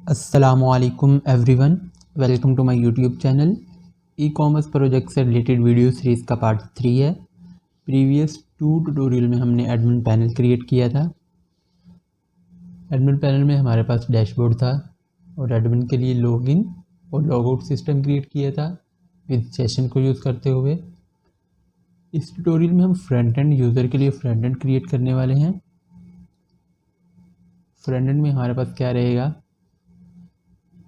अस्सलामुअलैकुम everyone, welcome to my YouTube channel. E commerce project से related video series का part 3 है। Previous 2 tutorial में हमने एडमिन पैनल क्रिएट किया था। एडमिन पैनल में हमारे पास डैशबोर्ड था और एडमिन के लिए लॉगिन और लॉगआउट सिस्टम क्रिएट किया था विद सेशन को यूज़ करते हुए। इस ट्यूटोरियल में हम फ्रंट एंड यूज़र के लिए फ्रंट एंड क्रिएट करने वाले हैं। फ्रंट एंड में हमारे पास क्या रहेगा,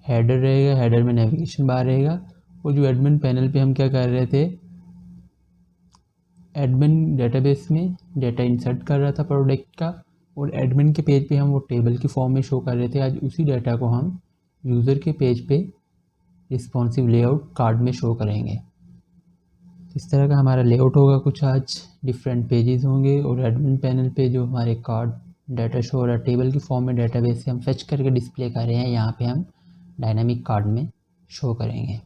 हेडर रहेगा, हेडर में नेविगेशन बार रहेगा। और जो एडमिन पैनल पे हम क्या कर रहे थे, एडमिन डेटाबेस में डेटा इंसर्ट कर रहा था प्रोडक्ट का, और एडमिन के पेज पे हम वो टेबल की फॉर्म में शो कर रहे थे। आज उसी डाटा को हम यूज़र के पेज पे रिस्पॉन्सिव लेआउट कार्ड में शो करेंगे। इस तरह का हमारा लेआउट होगा कुछ। आज डिफरेंट पेजेस होंगे और एडमिन पैनल पे जो हमारे कार्ड डाटा शो हो रहा है टेबल की फॉर्म में डेटाबेस से हम फेच करके डिस्प्ले कर रहे हैं, यहाँ पे हम डायनामिक कार्ड में शो करेंगे।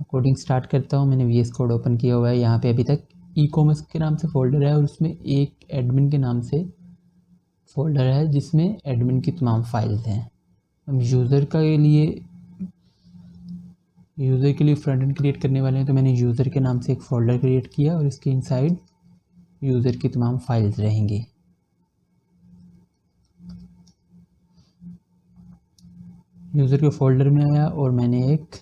कोडिंग स्टार्ट करता हूँ। मैंने VS कोड ओपन किया हुआ है। यहाँ पे अभी तक ई कॉमर्स के नाम से फ़ोल्डर है और उसमें एक एडमिन के नाम से फ़ोल्डर है जिसमें एडमिन की तमाम फाइल्स हैं। हम यूज़र के लिए फ्रंट एंड क्रिएट करने वाले हैं, तो मैंने यूज़र के नाम से एक फ़ोल्डर क्रिएट किया और इसके इनसाइड यूज़र की तमाम फाइल्स रहेंगी। यूज़र के फोल्डर में आया और मैंने एक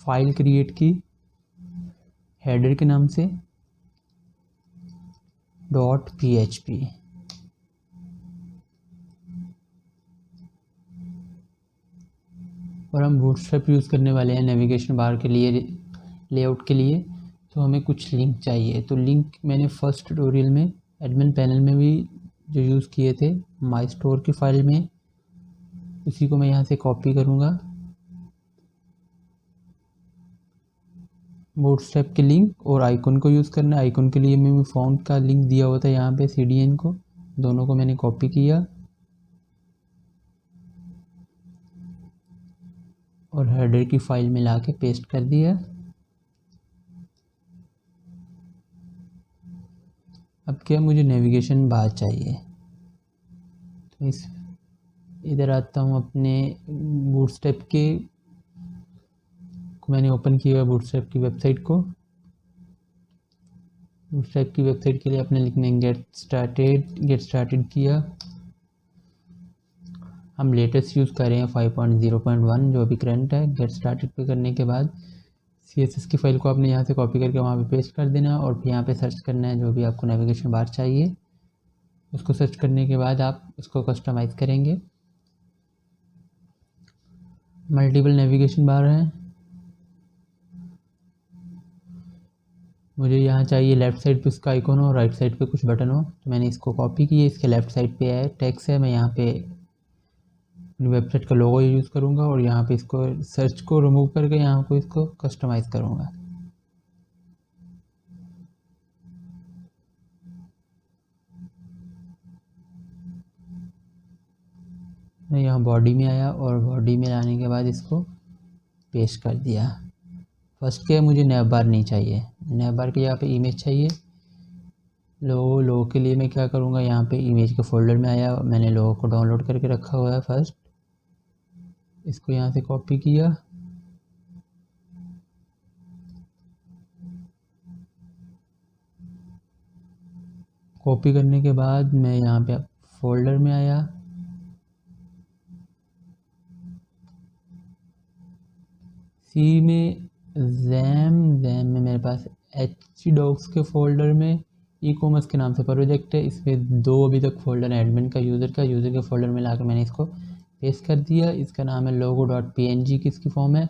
फाइल क्रिएट की हेडर के नाम से .php। और हम बूटस्ट्रैप यूज़ करने वाले हैं नेविगेशन बार के लिए, लेआउट के लिए। तो हमें कुछ लिंक चाहिए, तो लिंक मैंने फर्स्ट ट्यूटोरियल में एडमिन पैनल में भी जो यूज़ किए थे माई स्टोर की फाइल में, उसी को मैं यहाँ से कॉपी करूँगा। बूटस्ट्रैप के लिंक और आइकन को यूज़ करना है। आइकन के लिए मैं फ़ॉन्ट का लिंक दिया हुआ था यहाँ पे CDN को, दोनों को मैंने कॉपी किया और हेडर की फाइल में ला के पेस्ट कर दिया। अब क्या, मुझे नेविगेशन बार चाहिए, तो इधर आता हूँ। अपने बूटस्ट्रैप को मैंने ओपन किया है, बूटस्ट्रैप की वेबसाइट को। बूटस्ट्रैप की वेबसाइट के लिए अपने लिखने गेट स्टार्टेड किया। हम लेटेस्ट यूज़ कर रहे हैं 5.0.1 जो अभी करंट है। गेट स्टार्टेड पे करने के बाद CSS की फाइल को आपने यहाँ से कॉपी करके वहाँ पे पेस्ट कर देना और फिर यहाँ पे सर्च करना है जो भी आपको नेविगेशन बार चाहिए। उसको सर्च करने के बाद आप उसको कस्टमाइज़ करेंगे। मल्टीपल नेविगेशन बार हैं, मुझे यहाँ चाहिए लेफ़्ट साइड पे उसका आइकन हो और राइट साइड पे कुछ बटन हो, तो मैंने इसको कॉपी किया। इसके लेफ़्ट साइड पे है टेक्स्ट है, मैं यहाँ पे अपनी वेबसाइट का लोगो यूज़ करूँगा और यहाँ पे इसको सर्च को रिमूव करके यहाँ को इसको कस्टमाइज़ करूँगा। मैं यहाँ बॉडी में आया और बॉडी में लाने के बाद इसको पेस्ट कर दिया। फर्स्ट क्या है, मुझे नैव बार नहीं चाहिए, नैव बार के यहाँ पे इमेज चाहिए। लोगो के लिए मैं क्या करूँगा, यहाँ पे इमेज के फोल्डर में आया, मैंने लोगो को डाउनलोड करके रखा हुआ है। फर्स्ट इसको यहाँ से कॉपी किया, कॉपी करने के बाद मैं यहाँ पे फोल्डर में आया, सी में जैम में मेरे पास HDocs के फोल्डर में ई कॉमर्स के नाम से प्रोजेक्ट है। इसमें 2 अभी तक फोल्डर है, एडमिन का, यूज़र का। यूज़र के फोल्डर में लाकर मैंने इसको पेस्ट कर दिया। इसका नाम है logo.png की इसकी फॉर्म है।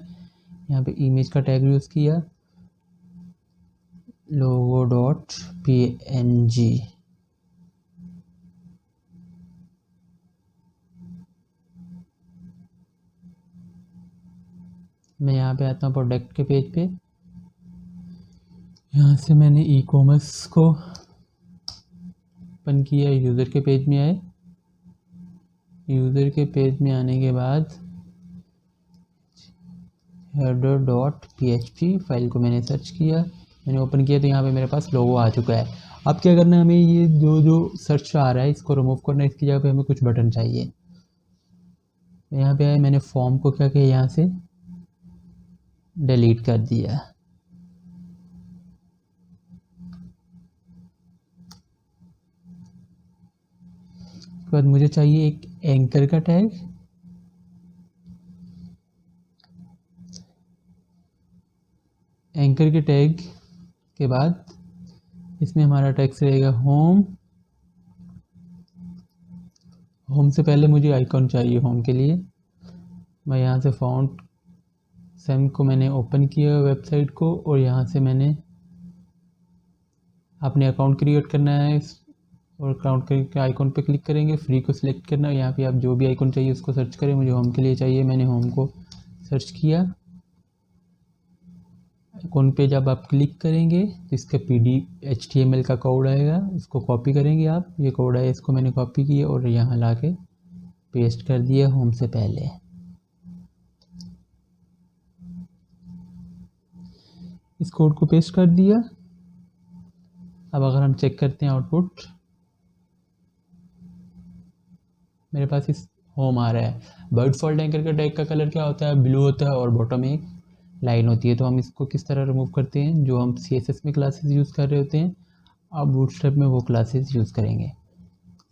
यहाँ पे इमेज का टैग यूज़ किया logo.png। मैं यहाँ पे आता हूँ प्रोडक्ट के पेज पे। यहाँ से मैंने ई कॉमर्स को ओपन किया, यूज़र के पेज में आए। यूज़र के पेज में आने के बाद header.php फाइल को मैंने सर्च किया, मैंने ओपन किया, तो यहाँ पे मेरे पास लोगो आ चुका है। अब क्या करना है, हमें ये जो सर्च आ रहा है इसको रिमूव करना है। इसकी जगह पे हमें कुछ बटन चाहिए। यहाँ पे आया, मैंने फॉर्म को क्या किया, यहाँ से डिलीट कर दिया। उसके बाद मुझे चाहिए एक एंकर का टैग। एंकर के टैग के बाद इसमें हमारा टेक्स्ट रहेगा होम। होम से पहले मुझे आइकॉन चाहिए होम के लिए। मैं यहाँ से फ़ॉन्ट सेम को मैंने ओपन किया वेबसाइट को, और यहाँ से मैंने अपने अकाउंट क्रिएट करना है, और अकाउंट के आइकॉन पे क्लिक करेंगे, फ्री को सिलेक्ट करना है। यहाँ पे आप जो भी आइकॉन चाहिए उसको सर्च करें। मुझे होम के लिए चाहिए, मैंने होम को सर्च किया। आइकॉन पे जब आप क्लिक करेंगे तो इसका HTML का कोड आएगा, उसको कॉपी करेंगे आप। ये कोड है, इसको मैंने कॉपी किया और यहाँ ला के पेस्ट कर दिया होम से पहले। इस कोड को पेस्ट कर दिया। अब अगर हम चेक करते हैं आउटपुट, मेरे पास इस होम आ रहा है। बाय डिफ़ॉल्ट एंकर का टैग का कलर क्या होता है, ब्लू होता है, और बॉटम में एक लाइन होती है। तो हम इसको किस तरह रिमूव करते हैं, जो हम CSS में क्लासेस यूज़ कर रहे होते हैं, अब बूटस्ट्रैप में वो क्लासेस यूज़ करेंगे।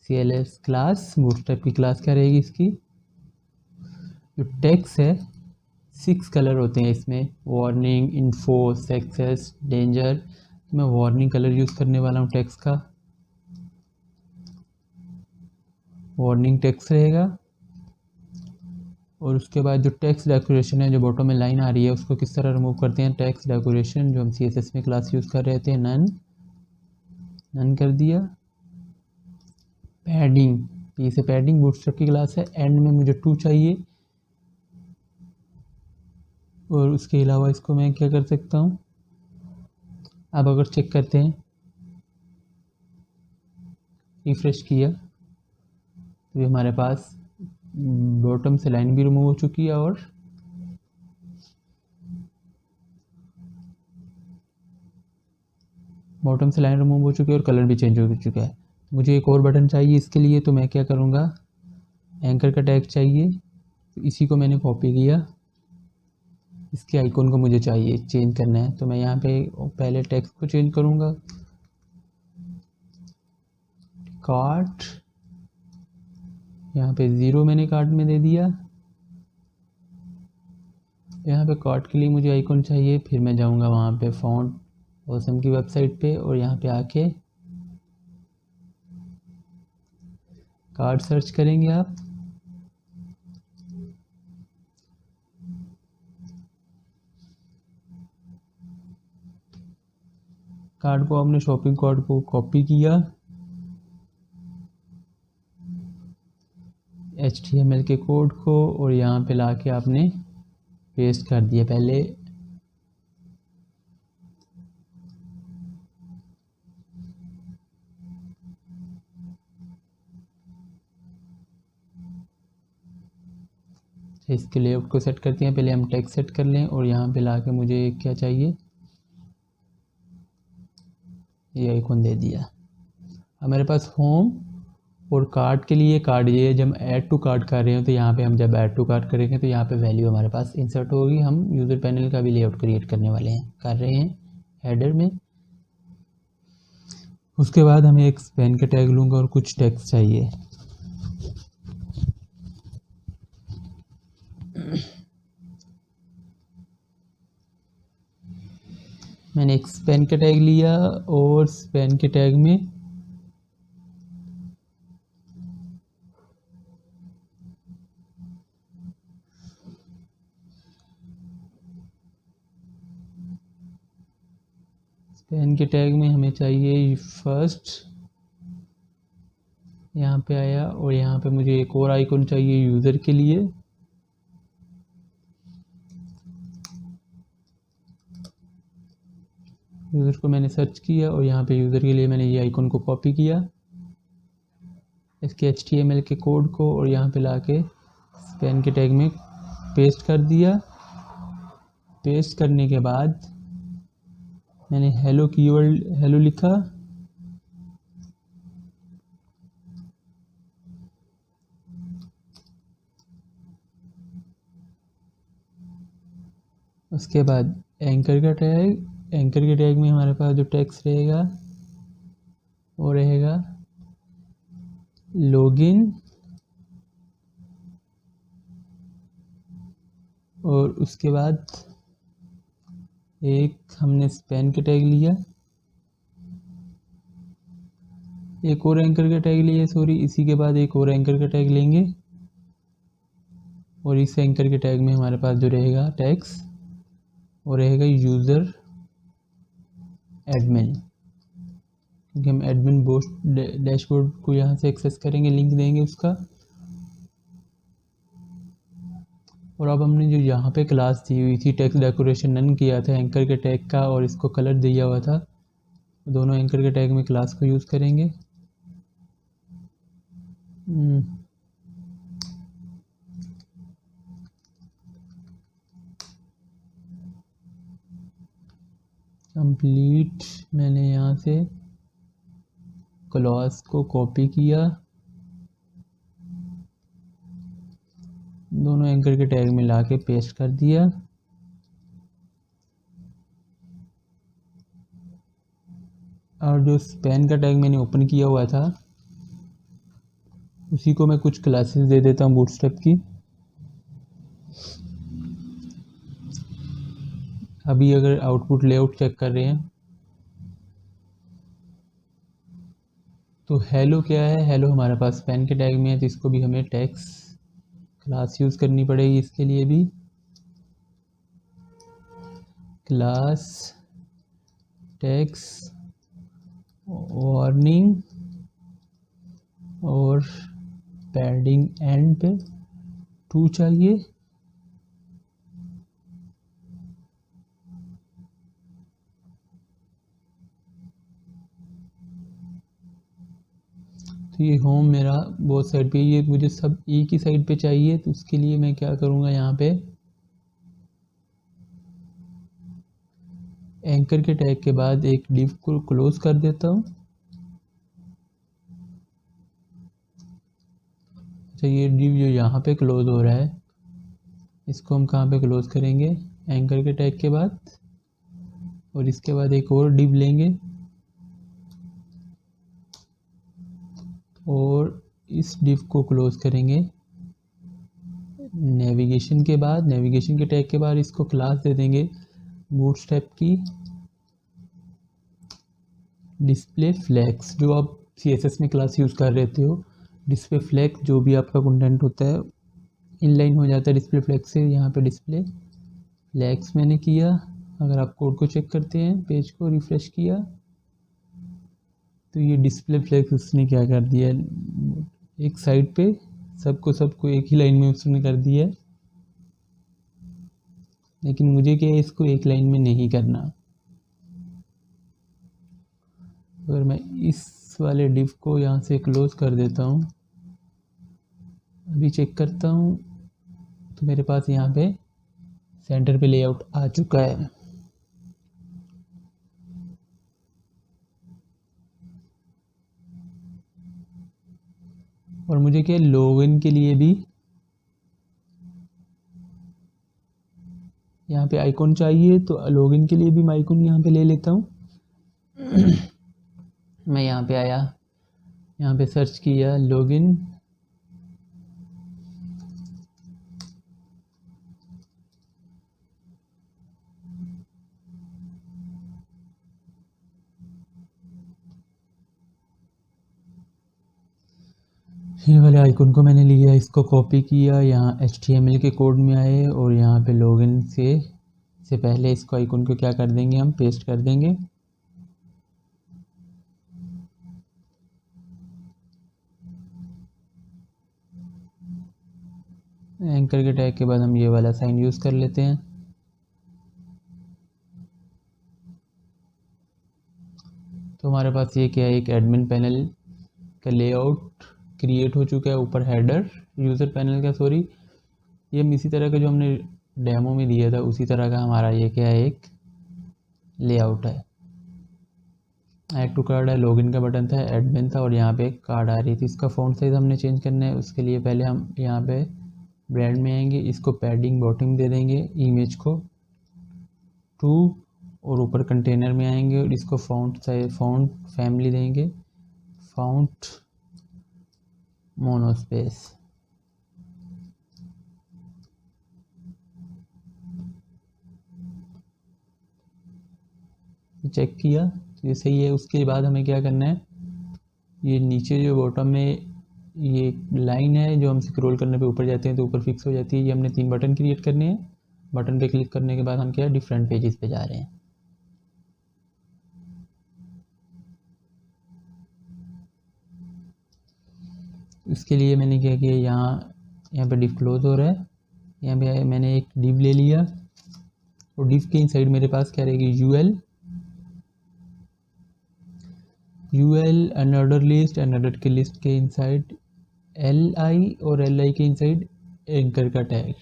CLS क्लास, बूटस्ट्रैप की क्लास क्या रहेगी, इसकी जो टेक्स्ट है 6 कलर होते हैं इसमें, वार्निंग, इन्फो, सक्सेस, डेंजर। मैं वार्निंग कलर यूज़ करने वाला हूँ टेक्स्ट का। वार्निंग टेक्स्ट रहेगा। और उसके बाद जो टेक्स्ट डेकोरेशन है, जो बॉटम में लाइन आ रही है, उसको किस तरह रिमूव करते हैं। टेक्स्ट डेकोरेशन जो हम CSS में क्लास यूज़ कर रहे थे, नन कर दिया। पैडिंग, पी से पैडिंग बूटस्ट्रैप की क्लास है। एंड में मुझे 2 चाहिए, और उसके अलावा इसको मैं क्या कर सकता हूँ। अब अगर चेक करते हैं, रिफ्रेश किया तो ये हमारे पास बॉटम से लाइन भी रिमूव हो चुकी है, और बॉटम से लाइन रिमूव हो चुकी है, और कलर भी चेंज हो चुका है। मुझे एक और बटन चाहिए इसके लिए, तो मैं क्या करूँगा, एंकर का टैग चाहिए, तो इसी को मैंने कॉपी किया। इसके आइकॉन को मुझे चाहिए चेंज करना है, तो मैं यहाँ पे पहले टेक्स्ट को चेंज करूँगा। कार्ट, यहाँ पे 0 मैंने कार्ट में दे दिया। यहाँ पे कार्ट के लिए मुझे आइकॉन चाहिए, फिर मैं जाऊँगा वहाँ पे फॉन्ट ऑसम की वेबसाइट पे, और यहाँ पे आके कार्ट सर्च करेंगे आप। कार्ड को आपने शॉपिंग कार्ड को कॉपी किया, HTML के कोड को, और यहाँ पे लाके आपने पेस्ट कर दिया। पहले इसके लेआउट को सेट करते हैं। पहले हम टेक्स्ट सेट कर लें, और यहाँ पे लाके मुझे क्या चाहिए, ये आइकॉन दे दिया। अब मेरे पास होम और कार्ट के लिए कार्ड, ये जब ऐड टू कार्ट कर रहे हो, तो यहाँ पे हम जब ऐड टू कार्ट करेंगे तो यहाँ पे वैल्यू हमारे पास इंसर्ट होगी। हम यूज़र पैनल का भी लेआउट क्रिएट करने वाले हैं, कर रहे हैं हेडर में। उसके बाद हमें एक स्पैन का टैग लूँगा, और कुछ टेक्स्ट चाहिए। मैंने एक स्पैन का टैग लिया, और स्पैन के टैग में हमें चाहिए फर्स्ट, यहाँ पे आया। और यहाँ पे मुझे एक और आइकॉन चाहिए यूज़र के लिए। यूज़र को मैंने सर्च किया, और यहाँ पे यूज़र के लिए मैंने ये आइकॉन को कॉपी किया, इसके HTML के कोड को, और यहाँ पे लाके स्पैन के टैग में पेस्ट कर दिया। पेस्ट करने के बाद मैंने हेलो कीवर्ड, हेलो लिखा। उसके बाद एंकर का टैग, एंकर के टैग में हमारे पास जो टेक्स्ट रहेगा वो रहेगा लॉगिन, और उसके बाद एक हमने स्पैन का टैग लिया, एक और एंकर का टैग लिया, सॉरी, इसी के बाद एक और एंकर का टैग लेंगे, और इस एंकर के टैग में हमारे पास जो रहेगा टैग्स वो रहेगा यूज़र एडमिन, क्योंकि हम एडमिन डैशबोर्ड को यहाँ से एक्सेस करेंगे, लिंक देंगे उसका। और अब हमने जो यहाँ पे क्लास दी हुई थी टेक्स्ट डेकोरेशन नन किया था एंकर के टैग का, और इसको कलर दिया हुआ था, दोनों एंकर के टैग में क्लास को यूज़ करेंगे। कंप्लीट, मैंने यहाँ से क्लास को कॉपी किया, दोनों एंकर के टैग में लाके पेस्ट कर दिया। और जो स्पैन का टैग मैंने ओपन किया हुआ था उसी को मैं कुछ क्लासेस दे देता हूँ बूटस्ट्रैप की। अभी अगर आउटपुट लेआउट चेक कर रहे हैं तो हेलो क्या है, हेलो हमारे पास स्पैन के टैग में है, तो इसको भी हमें टैग्स क्लास यूज़ करनी पड़ेगी। इसके लिए भी क्लास टैग्स वार्निंग और पैडिंग एंड पे 2 चाहिए। तो ये होम मेरा बहुत साइड पे, ये मुझे सब एक ही साइड पे चाहिए, तो उसके लिए मैं क्या करूँगा, यहाँ पे एंकर के टैग के बाद एक डिव को क्लोज कर देता हूँ। अच्छा, ये डिव जो यहाँ पे क्लोज हो रहा है इसको हम कहाँ पे क्लोज करेंगे, एंकर के टैग के बाद, और इसके बाद एक और डिव लेंगे और इस डिव को क्लोज करेंगे नेविगेशन के बाद। नेविगेशन के टैग के बाद इसको क्लास दे देंगे बूटस्ट्रैप की डिस्प्ले फ्लैग्स, जो आप CSS में क्लास यूज़ कर रहे हो। डिस्प्ले फ्लैग जो भी आपका कंटेंट होता है इनलाइन हो जाता है डिस्प्ले फ्लैग से। यहाँ पे डिस्प्ले फ्लैग्स मैंने किया। अगर आप कोड को चेक करते हैं, पेज को रिफ़्रेश किया, तो ये डिस्प्ले फ्लैग्स उसने क्या कर दिया, एक साइड पे सबको एक ही लाइन में उसने कर दिया है। लेकिन मुझे क्या है, इसको एक लाइन में नहीं करना। अगर मैं इस वाले डिव को यहाँ से क्लोज कर देता हूँ, अभी चेक करता हूँ, तो मेरे पास यहाँ पे सेंटर पे लेआउट आ चुका है। और मुझे क्या लॉगिन के लिए भी यहाँ पे आइकॉन चाहिए, तो लॉगिन के लिए भी मैं आइकॉन यहाँ पे ले लेता हूँ। मैं यहाँ पे आया, यहाँ पे सर्च किया लॉगिन, ये वाले आइकन को मैंने लिया, इसको कॉपी किया, यहाँ HTML के कोड में आए और यहाँ पे लॉगिन से पहले इसको आइकन को क्या कर देंगे, हम पेस्ट कर देंगे। एंकर के टैग के बाद हम ये वाला साइन यूज़ कर लेते हैं। तो हमारे पास ये क्या है, एक एडमिन पैनल का लेआउट क्रिएट हो चुका है। ऊपर हेडर यूज़र पैनल का, सॉरी, ये हम इसी तरह का जो हमने डेमो में दिया था उसी तरह का हमारा ये क्या है, एक लेआउट है। ऐड टू कार्ड है, लॉगिन का बटन था, एडमिन था, और यहाँ पे एक कार्ड आ रही थी। इसका फ़ॉन्ट साइज़ हमने चेंज करना है। उसके लिए पहले हम यहाँ पे ब्रांड में आएंगे, इसको पैडिंग बॉटम दे देंगे इमेज को, टू और ऊपर कंटेनर में आएंगे और इसको फ़ॉन्ट फैमिली देंगे फ़ॉन्ट मोनोस्पेस। चेक किया तो ये सही है। उसके बाद हमें क्या करना है, ये नीचे जो बॉटम में ये लाइन है जो हम स्क्रॉल करने पे ऊपर जाते हैं तो ऊपर फिक्स हो जाती है, ये हमने 3 बटन क्रिएट करने हैं। बटन पे क्लिक करने के बाद हम क्या डिफरेंट पेजेस पे जा रहे हैं। इसके लिए मैंने क्या किया, यहाँ पे डिव क्लोज हो रहा है, यहाँ पे मैंने एक डिव ले लिया और डिव के इनसाइड मेरे पास क्या रहेगी यूएल अनऑर्डर लिस्ट, अनऑर्डर के लिस्ट के इनसाइड LI और LI के इनसाइड एंकर का टैग।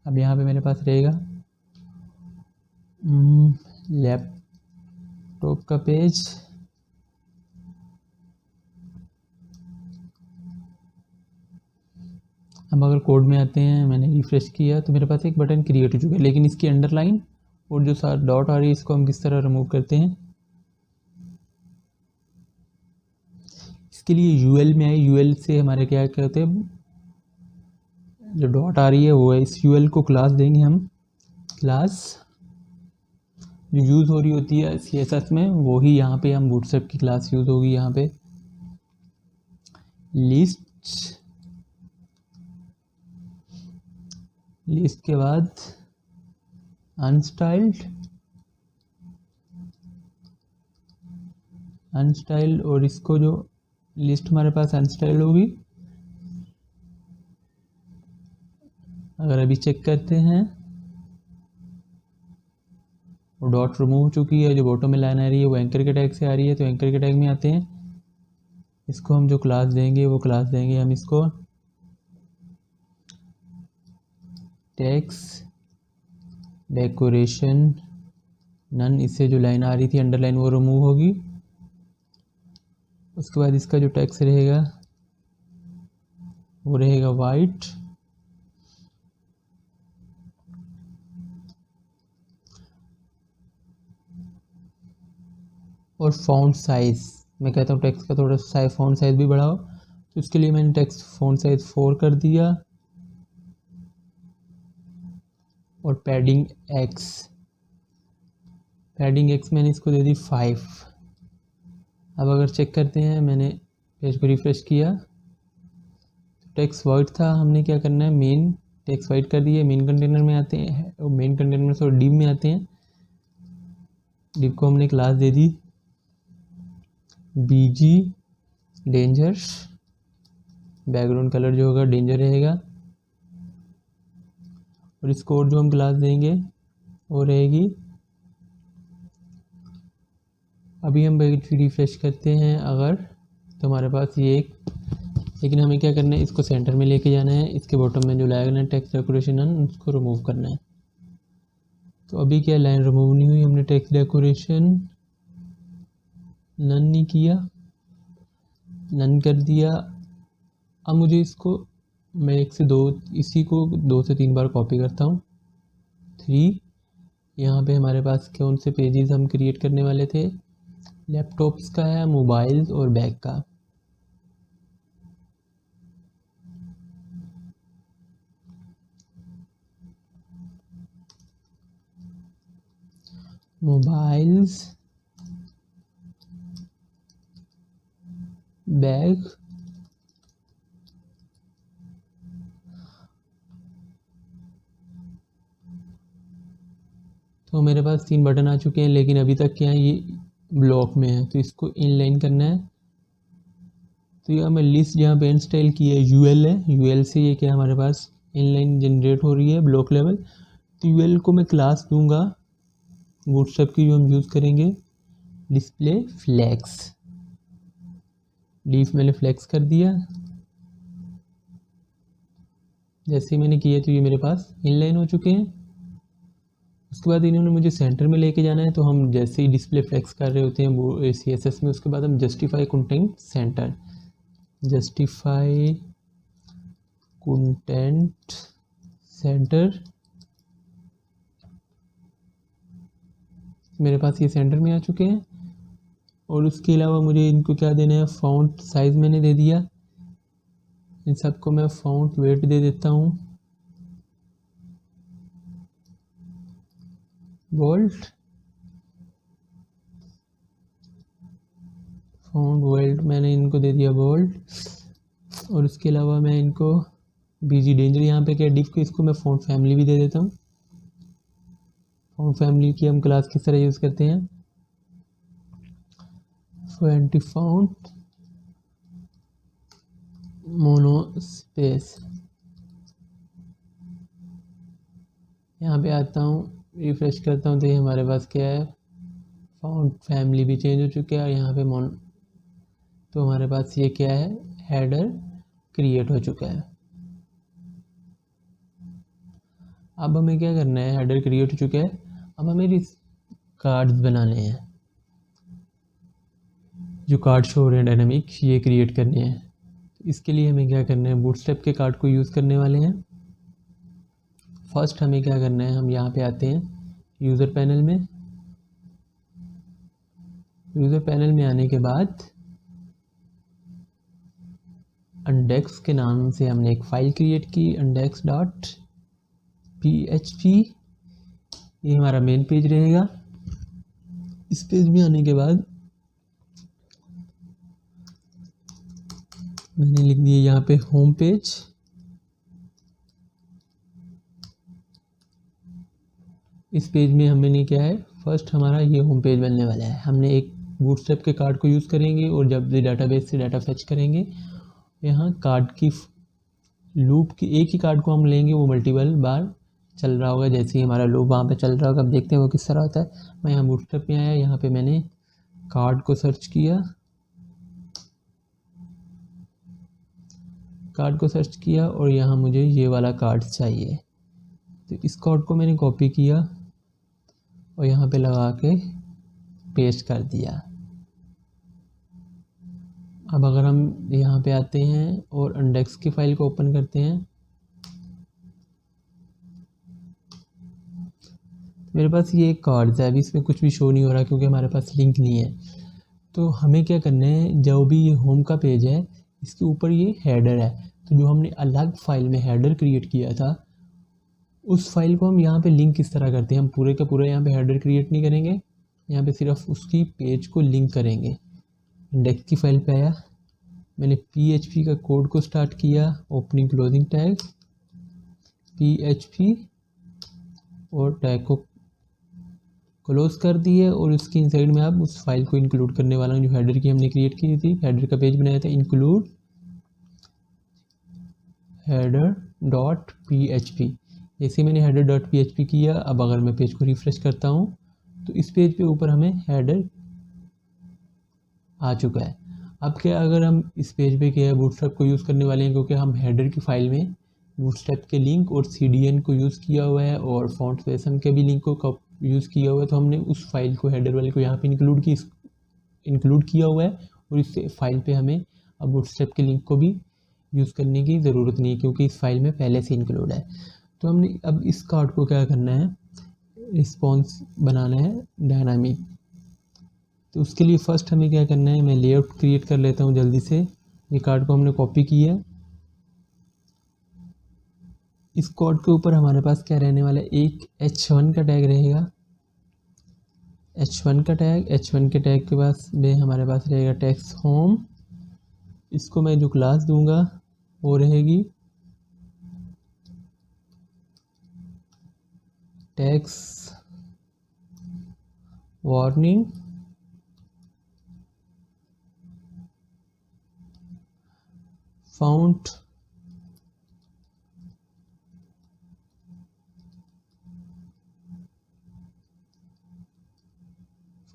अब यहाँ पे मेरे पास रहेगा लैपटॉप का पेज। अब अगर कोड में आते हैं, मैंने रिफ्रेश किया तो मेरे पास एक बटन क्रिएट हो चुका है, लेकिन इसकी अंडरलाइन और जो सारा डॉट आ रही है इसको हम किस तरह रिमूव करते हैं। इसके लिए UL में आए, UL से हमारे क्या कहते हैं, जो डॉट आ रही है वो है, इस UL को क्लास देंगे हम, क्लास जो यूज़ हो रही होती है CSS में वो ही यहाँ पे हम बूटस्ट्रैप की क्लास यूज़ होगी। यहाँ पे लिस्ट के बाद अनस्टाइल्ड और इसको जो लिस्ट हमारे पास अनस्टाइल्ड होगी, अगर अभी चेक करते हैं वो डॉट रिमूव हो चुकी है, जो बॉटम में लाइन आ रही है वो एंकर के टैग से आ रही है, तो एंकर के टैग में आते हैं। इसको हम जो क्लास देंगे वो क्लास देंगे हम इसको टेक्स्ट डेकोरेशन नन। इससे जो लाइन आ रही थी अंडरलाइन वो रिमूव होगी। उसके बाद इसका जो टेक्स्ट रहेगा वो रहेगा वाइट। और फॉन्ट साइज, मैं कहता हूँ टेक्स्ट का थोड़ा सा फॉन्ट साइज भी बढ़ाओ, तो इसके लिए मैंने टेक्स्ट फॉन्ट साइज 4 कर दिया और पैडिंग X मैंने इसको दे दी 5। अब अगर चेक करते हैं, मैंने पेज को रिफ्रेश किया तो टेक्स्ट वाइट था, हमने क्या करना है मेन टेक्स्ट वाइट कर दिया। मेन कंटेनर में आते हैं और मेन कंटेनर से डिव में आते हैं। डिव को हमने क्लास दे दी BG डेंजर, बैकग्राउंड कलर जो होगा डेंजर रहेगा। और इसको और जो हम क्लास देंगे वो रहेगी, अभी हम पेज रिफ्रेश करते हैं अगर तो हमारे पास ये एक, लेकिन हमें क्या करना है इसको सेंटर में लेके जाना है। इसके बॉटम में जो लाइन है टेक्स्ट डेकोरेशन उसको रिमूव करना है। तो अभी क्या लाइन रिमूव नहीं हुई, हमने टेक्स्ट डेकोरेशन नन नहीं किया, नन कर दिया। अब मुझे इसको मैं 1 से 2 इसी को 2 से 3 बार कॉपी करता हूँ। 3 यहाँ पे हमारे पास कौन से पेजेस हम क्रिएट करने वाले थे, लैपटॉप्स का है, मोबाइल्स और बैग का। मोबाइल्स, बैग तो मेरे पास 3 बटन आ चुके हैं, लेकिन अभी तक क्या है ये ब्लॉक में है, तो इसको इनलाइन करना है। तो ये हमें लिस्ट जहाँ पे इंस्टॉल की है UL है, UL से ये क्या हमारे पास इनलाइन जनरेट हो रही है ब्लॉक लेवल। तो UL को मैं क्लास दूंगा बूटस्ट्रैप की जो हम यूज़ करेंगे डिस्प्ले फ्लेक्स। लीफ मैंने फ्लेक्स कर दिया, जैसे ही मैंने किया तो ये मेरे पास इनलाइन हो चुके हैं। उसके बाद इन्होंने मुझे सेंटर में लेके जाना है, तो हम जैसे ही डिस्प्ले फ्लेक्स कर रहे होते हैं वो CSS में, उसके बाद हम justify content centre, justify content centre मेरे पास ये सेंटर में आ चुके हैं। और उसके अलावा मुझे इनको क्या देना है, फ़ॉन्ट साइज़ मैंने दे दिया। इन सबको मैं फ़ॉन्ट वेट दे देता हूँ बोल्ड, फ़ॉन्ट वेट मैंने इनको दे दिया बोल्ड। और उसके अलावा मैं इनको बीजी डेंजर यहाँ पे क्या डिफ को इसको मैं फ़ॉन्ट फैमिली भी दे देता हूँ। फ़ॉन्ट फैमिली की हम क्लास किस तरह यूज़ करते हैं, फैंटी फ़ॉन्ट मोनो स्पेस। यहाँ पे आता हूँ, रिफ्रेश करता हूँ तो ये हमारे पास क्या है, फ़ॉन्ट फैमिली भी चेंज हो चुका है। और यहाँ पे तो हमारे पास ये क्या है, हेडर क्रिएट हो चुका है। अब हमें क्या करना है, हेडर क्रिएट हो चुका है, अब हमें कार्ड्स बनाने हैं। जो कार्ड शो हो रहे हैं डायनामिक, ये क्रिएट करने हैं। तो इसके लिए हमें क्या करना है, बूटस्ट्रैप के कार्ड को यूज़ करने वाले हैं। फर्स्ट हमें क्या करना है, हम यहाँ पे आते हैं यूज़र पैनल में। यूज़र पैनल में आने के बाद इंडेक्स के नाम से हमने एक फ़ाइल क्रिएट की, index.php। ये हमारा मेन पेज रहेगा। इस पेज में आने के बाद मैंने लिख दिया यहाँ पे होम पेज। इस पेज में हमने क्या है, फर्स्ट हमारा ये होम पेज बनने वाला है। हमने एक बूटस्ट्रैप के कार्ड को यूज़ करेंगे और जब भी डाटाबेस से डाटा फेच करेंगे, यहाँ कार्ड की लूप की एक ही कार्ड को हम लेंगे, वो मल्टीपल बार चल रहा होगा। जैसे ही हमारा लूप वहाँ पे चल रहा होगा, अब देखते हैं वो किस तरह होता है। मैं यहाँ बूटस्ट्रैप में आया, यहाँ पे मैंने कार्ड को सर्च किया, और यहाँ मुझे ये वाला कार्ड चाहिए। तो इस कार्ड को मैंने कॉपी किया और यहाँ पे लगा के पेस्ट कर दिया। अब अगर हम यहाँ पे आते हैं और इंडेक्स की फाइल को ओपन करते हैं, मेरे पास ये कार्ड्स है। अभी इसमें कुछ भी शो नहीं हो रहा क्योंकि हमारे पास लिंक नहीं है। तो हमें क्या करना है, जो भी ये होम का पेज है, इसके ऊपर ये हेडर है। तो जो हमने अलग फाइल में हेडर क्रिएट किया था, उस फाइल को हम यहाँ पे लिंक किस तरह करते हैं, हम पूरे का पूरा यहाँ पे हेडर क्रिएट नहीं करेंगे, यहाँ पे सिर्फ उसकी पेज को लिंक करेंगे। इंडेक्स की फाइल पे आया, मैंने PHP का कोड को स्टार्ट किया, ओपनिंग क्लोजिंग टैग PHP, और टैग को क्लोज कर दिए। और उसकी इनसाइड में आप उस फाइल को इंक्लूड करने वाला हूँ जो हेडर की हमने क्रिएट की थी, हेडर का पेज बनाया था, इंक्लूड header.php। जैसे मैंने header.php किया, अब अगर मैं पेज को रिफ्रेश करता हूँ तो इस पेज पे ऊपर हमें हेडर आ चुका है। अब क्या, अगर हम इस पेज पे क्या है, बूटस्ट्रैप को यूज़ करने वाले हैं, क्योंकि हम हेडर की फाइल में बूटस्ट्रैप के लिंक और CDN को यूज़ किया हुआ है और फॉन्ट स्पेसम के भी लिंक को यूज़ किया हुआ है। तो हमने उस फाइल को, हेडर वाले को यहाँ पे इंक्लूड किया हुआ है, और इस फाइल पे हमें अब बूटस्ट्रैप के लिंक को भी यूज़ करने की ज़रूरत नहीं है क्योंकि इस फाइल में पहले से इंक्लूड है। तो हमने अब इस कार्ड को क्या करना है, रिस्पॉन्स बनाना है डायनामिक। तो उसके लिए फ़र्स्ट हमें क्या करना है, मैं लेआउट क्रिएट कर लेता हूँ जल्दी से। ये कार्ड को हमने कॉपी किया, इस कोड के ऊपर हमारे पास क्या रहने वाला है, एक H1 का टैग रहेगा। H1 के टैग के पास में हमारे पास रहेगा टैक्स होम। इसको मैं जो क्लास दूंगा वो रहेगी टैक्स वार्निंग। फाउंड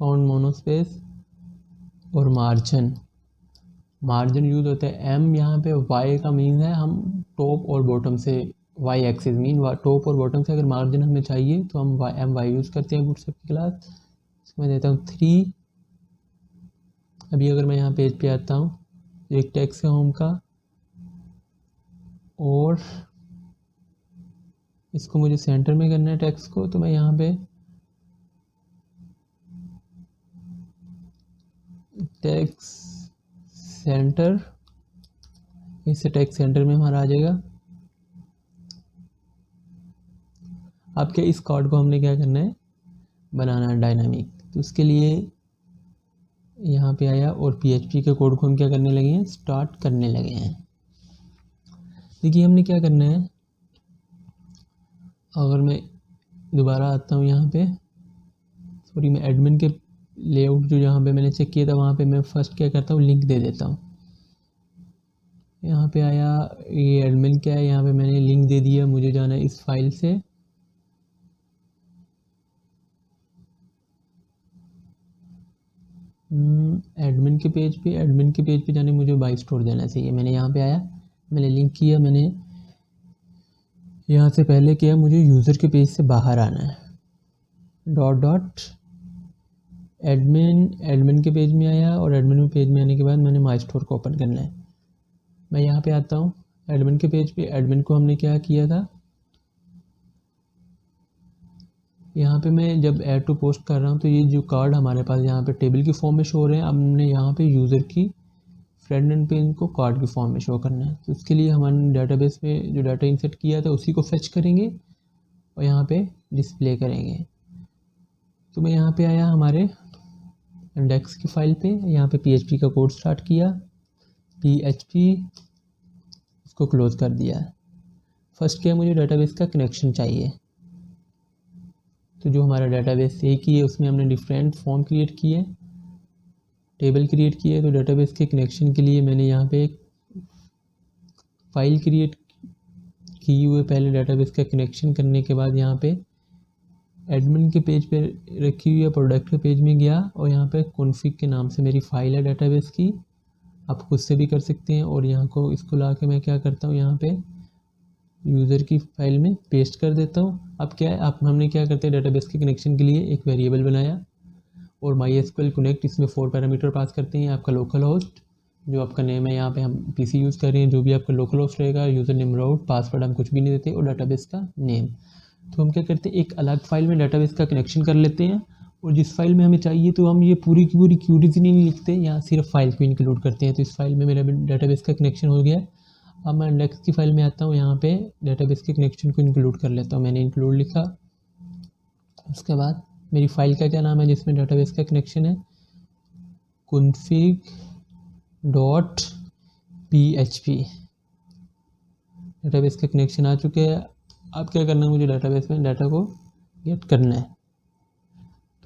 मोनोस्पेस और मार्जिन यूज होता है M। यहाँ पे Y का मीन है हम टॉप और बॉटम से, Y एक्सिस मीन टॉप और बॉटम से अगर मार्जिन हमें चाहिए तो हम MY यूज़ करते हैं बूटस्ट्रैप की क्लास। इसमें देता हूँ 3। अभी अगर मैं यहाँ पेज पे आता हूँ, एक टैक्स है होम का, और इसको मुझे सेंटर में करना है टैक्स को। तो मैं यहाँ पे टैक्स सेंटर, इस टैक्स सेंटर में हमारा आ जाएगा। अब क्या इस कोड को हमने क्या करना है, बनाना है डायनामिक। तो उसके लिए यहाँ पे आया और PHP के कोड को हम क्या करने लगे हैं, स्टार्ट करने लगे हैं। देखिए हमने क्या करना है, अगर मैं दोबारा आता हूँ यहाँ पे, सॉरी मैं एडमिन के लेआउट जो यहाँ पे मैंने चेक किया था वहाँ पे मैं फर्स्ट क्या करता हूँ, लिंक दे देता हूँ। यहाँ पे आया, ये एडमिन क्या है, यहाँ पे मैंने लिंक दे दिया, मुझे जाना है इस फाइल से एडमिन के पेज पे जाने मुझे बाई स्टोर देना चाहिए। मैंने यहाँ पे आया, मैंने लिंक किया, मैंने यहाँ से पहले किया, मुझे यूज़र के पेज से बाहर आना है, डॉट एडमिन के पेज में आया, और एडमिन पेज में आने के बाद मैंने माई स्टोर को ओपन करना है। मैं यहाँ पे आता हूँ एडमिन के पेज पे, एडमिन को हमने क्या किया था, यहाँ पे मैं जब ऐड टू पोस्ट कर रहा हूँ तो ये जो कार्ड हमारे पास यहाँ पे टेबल की फॉर्म में शो हो रहे हैं, अब हमने यहाँ पे यूज़र की फ्रंट एंड पे इनको कार्ड की फॉर्म में शो करना है। तो उसके लिए हमारे डेटाबेस में जो डाटा इंसर्ट किया था उसी को फेच करेंगे और यहाँ पे डिस्प्ले करेंगे। तो मैं यहाँ पे आया हमारे इंडेक्स की फाइल पे, यहाँ पे PHP का कोड स्टार्ट किया, PHP उसको क्लोज कर दिया। फर्स्ट क्या, मुझे डेटाबेस का कनेक्शन चाहिए। तो जो हमारा डेटाबेस एक ही है उसमें हमने डिफरेंट फॉर्म क्रिएट किए, टेबल क्रिएट किए। तो डेटाबेस के कनेक्शन के लिए मैंने यहाँ पे एक फाइल क्रिएट की हुई, पहले डेटाबेस का कनेक्शन करने के बाद यहाँ पे एडमिन के पेज पे रखी हुई है, प्रोडक्ट के पेज में गया और यहाँ पे कॉन्फ़िग के नाम से मेरी फ़ाइल है डेटाबेस की, आप खुद से भी कर सकते हैं। और यहाँ को इसको ला के मैं क्या करता हूँ, यहाँ पे यूज़र की फाइल में पेस्ट कर देता हूँ। अब क्या है, आप हमने क्या करते हैं, डेटाबेस के कनेक्शन के लिए एक वेरिएबल बनाया और MySQL कनेक्ट, इसमें 4 पैरामीटर पास करते हैं। आपका लोकल होस्ट, जो आपका नेम है, यहाँ पे हम PC यूज़ कर रहे हैं, जो भी आपका लोकल होस्ट रहेगा, यूज़र नेम राउट, पासवर्ड हम कुछ भी नहीं देते, और डेटाबेस का नेम। तो हम क्या करते हैं, एक अलग फाइल में डेटाबेस का कनेक्शन कर लेते हैं, और जिस फाइल में हमें चाहिए तो हम ये पूरी की पूरी क्यूरीज नहीं लिखते, यहाँ सिर्फ फाइल को इंक्लूड करते हैं। तो इस फाइल में मेरा डेटाबेस का कनेक्शन हो गया। अब मैं इंडेक्स की फाइल में आता हूँ, यहाँ पे डेटाबेस के कनेक्शन को इंक्लूड कर लेता हूँ। मैंने इंक्लूड लिखा, उसके बाद मेरी फाइल का क्या नाम है जिसमें डेटाबेस का कनेक्शन है, config.php। डेटाबेस का कनेक्शन आ चुके हैं। अब क्या करना है, मुझे डेटाबेस में डाटा को गेट करना है।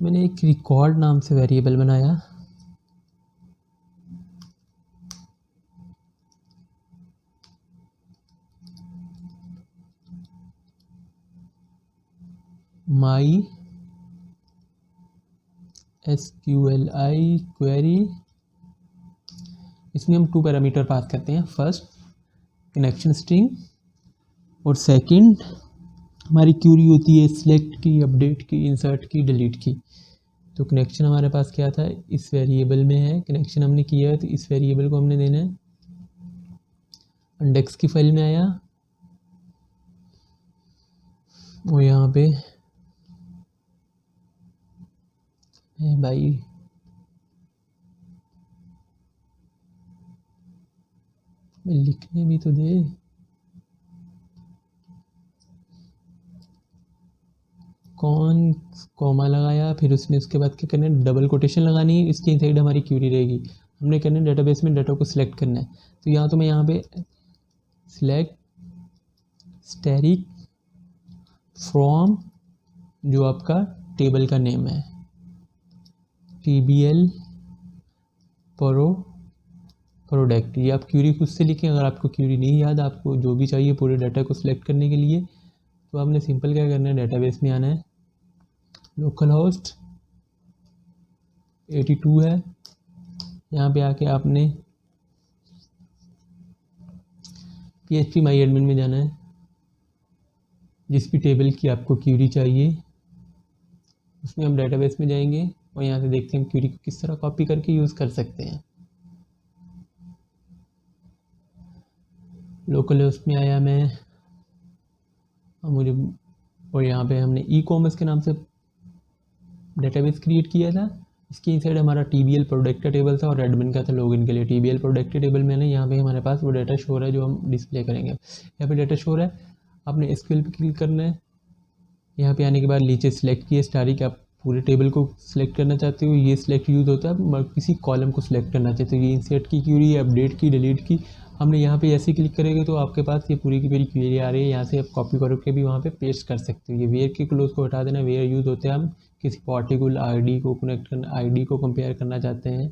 तो मैंने एक रिकॉर्ड नाम से वेरिएबल बनाया, MySQLi क्वेरी। इसमें हम 2 पैरामीटर पास करते हैं, फर्स्ट कनेक्शन स्ट्रिंग और सेकंड हमारी क्यूरी होती है सिलेक्ट की, अपडेट की, इंसर्ट की, डिलीट की। तो कनेक्शन हमारे पास क्या था, इस वेरिएबल में है, कनेक्शन हमने किया है, तो इस वेरिएबल को हमने देना है। इंडेक्स की फाइल में आया और यहाँ पे भाई लिखने भी तो दे, कौन कॉमा लगाया, फिर उसने उसके बाद क्या करना है, डबल कोटेशन लगानी है, इसके साइड हमारी क्यूरी रहेगी। हमने करना है डेटाबेस में डाटा को सिलेक्ट करना है। तो यहाँ तो मैं यहाँ पे सिलेक्ट स्टैटिक फ्रॉम, जो आपका टेबल का नेम है, TBL प्रोडक्ट। ये आप क्यूरी खुद से लिखें, अगर आपको क्यूरी नहीं याद, आपको जो भी चाहिए पूरे डाटा को सिलेक्ट करने के लिए, तो आपने सिंपल क्या करना है, डेटाबेस में आना है, लोकल होस्ट 82 है, यहाँ पे आके आपने PHP माई एडमिन में जाना है, जिस भी टेबल की आपको क्यूरी चाहिए उसमें हम डेटाबेस में जाएंगे और यहाँ से देखते हैं हम क्यूरी को किस तरह कॉपी करके यूज़ कर सकते हैं। लोकल होस्ट में आया मैं, मुझे, और यहाँ पे हमने ई कॉमर्स के नाम से डेटाबेस क्रिएट किया था, इसके इनसाइड हमारा TBL प्रोडक्ट का टेबल था और एडमिन का था लॉगिन के लिए। TBL प्रोडक्ट के टेबल में ना यहाँ पे हमारे पास वो डाटा शो हो रहा है जो हम डिस्प्ले करेंगे। यहाँ पे डाटा शो हो रहा है, आपने SQL पे क्लिक करना है। यहाँ पे आने के बाद नीचे सिलेक्ट किए स्टार कि आप पूरे टेबल को सिलेक्ट करना चाहते हो, ये सिलेक्ट यूज़ होता है। आप किसी कॉलम को सिलेक्ट करना चाहते हो, ये इंसर्ट की क्यूरी, अपडेट की, डिलीट की, हमने यहाँ पे ऐसे क्लिक करेंगे तो आपके पास ये पूरी की पूरी क्वेरी आ रही है। यहाँ से आप कॉपी करके भी वहाँ पे पेस्ट कर सकते हो। ये वेयर के क्लोज को हटा देना, वेयर यूज़ होते हैं हम किसी पार्टिकुलर आईडी को कनेक्ट करना, आईडी को कंपेयर करना चाहते हैं,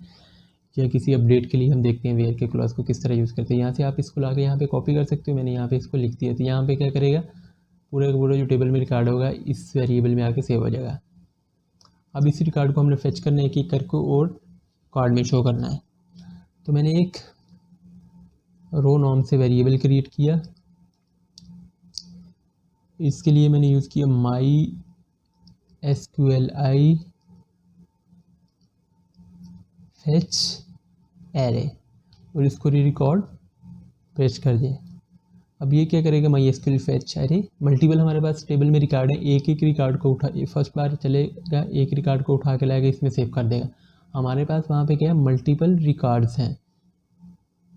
या किसी अपडेट के लिए हम देखते हैं वेयर के क्लॉज को किस तरह यूज़ करते हैं। यहाँ से आप इसको लाके यहाँ पे कॉपी कर सकते हो। मैंने यहाँ पे इसको लिख दिया, तो यहाँ पे क्या करेगा, पूरा का पूरा जो टेबल में रिकॉर्ड होगा इस वेरिएबल में आके सेव हो जाएगा। अब इस रिकॉर्ड को हमने फेच करना है एक एक करके और कार्ड में शो करना है। तो मैंने एक रो नाम से वेरिएबल क्रिएट किया। इसके लिए मैंने यूज़ किया MySQLi फेच एरे और इसको रिकॉर्ड पेस्ट कर दिया। अब ये क्या करेगा, MySQL फेच एरे मल्टीपल हमारे पास टेबल में रिकॉर्ड है, एक एक रिकॉर्ड को उठा, फर्स्ट बार चलेगा एक रिकॉर्ड को उठा के लाएगा इसमें सेव कर देगा। हमारे पास वहाँ पे क्या है, मल्टीपल रिकॉर्ड्स हैं।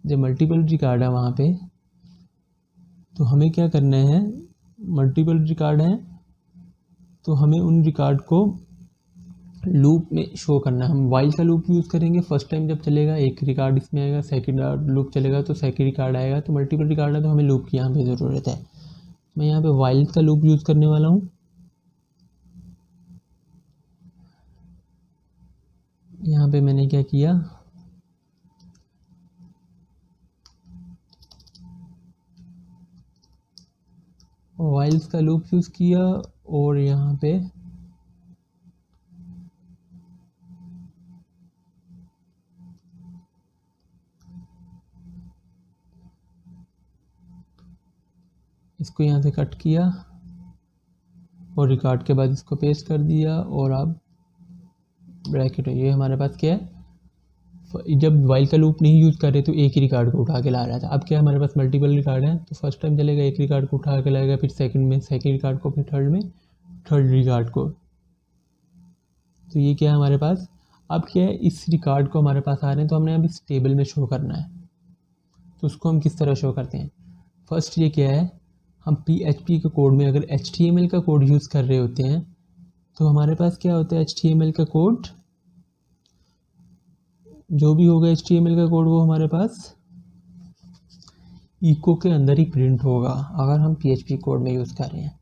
जब मल्टीपल रिकॉर्ड है वहाँ पे तो हमें क्या करना है, मल्टीपल रिकॉर्ड हैं तो हमें उन रिकॉर्ड को लूप में शो करना है। हम वाइल का लूप यूज़ करेंगे। फर्स्ट टाइम जब चलेगा एक रिकॉर्ड इसमें आएगा, सेकंड लूप चलेगा तो सेकंड रिकॉर्ड आएगा। तो मल्टीपल रिकॉर्ड है तो हमें लूप की यहाँ पे ज़रूरत है। मैं यहाँ पे वाइल का लूप यूज़ करने वाला हूँ। यहाँ पे मैंने क्या किया, वाइल्स का लूप यूज़ किया और यहाँ पे इसको यहाँ से कट किया और रिकॉर्ड के बाद इसको पेस्ट कर दिया और अब ब्रैकेट है। ये हमारे पास क्या है, जब वाइल का लूप नहीं यूज़ कर रहे तो एक ही रिकॉर्ड को उठा के ला रहा था। अब क्या हमारे पास मल्टीपल रिकॉर्ड है तो फर्स्ट टाइम चलेगा एक रिकॉर्ड को उठा के लाएगा, फिर सेकंड में सेकंड रिकॉर्ड को, फिर थर्ड में थर्ड रिकॉर्ड को। तो ये क्या है हमारे पास, अब क्या है, इस रिकॉर्ड को हमारे पास आ रहे हैं तो हमने अब इस टेबल में शो करना है। तो उसको हम किस तरह शो करते हैं, फर्स्ट ये क्या है, हम PHP के कोड में अगर HTML का कोड यूज़ कर रहे होते हैं तो हमारे पास क्या होता है, HTML का कोड जो भी होगा, HTML का कोड वो हमारे पास इको के अंदर ही प्रिंट होगा अगर हम PHP कोड में यूज़ कर रहे हैं।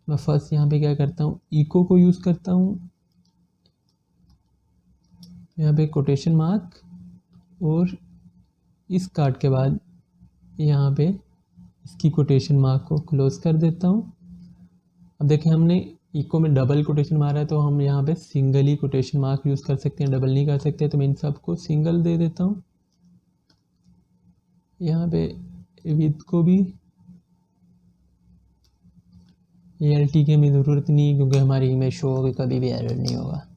मैं फर्स्ट यहाँ पे क्या करता हूँ, इको को यूज़ करता हूँ, यहाँ पे कोटेशन मार्क और इस कार्ड के बाद यहाँ पे इसकी कोटेशन मार्क को क्लोज कर देता हूँ। अब देखें हमने इको में डबल कोटेशन मारा है तो हम यहाँ पे सिंगल ही कोटेशन मार्क यूज़ कर सकते हैं, डबल नहीं कर सकते। तो मैं इन सबको सिंगल दे देता हूँ। यहाँ पे विद को भी ELT की हमें ज़रूरत नहीं है क्योंकि हमारी इमेज शो होगी, कभी भी एरर नहीं होगा।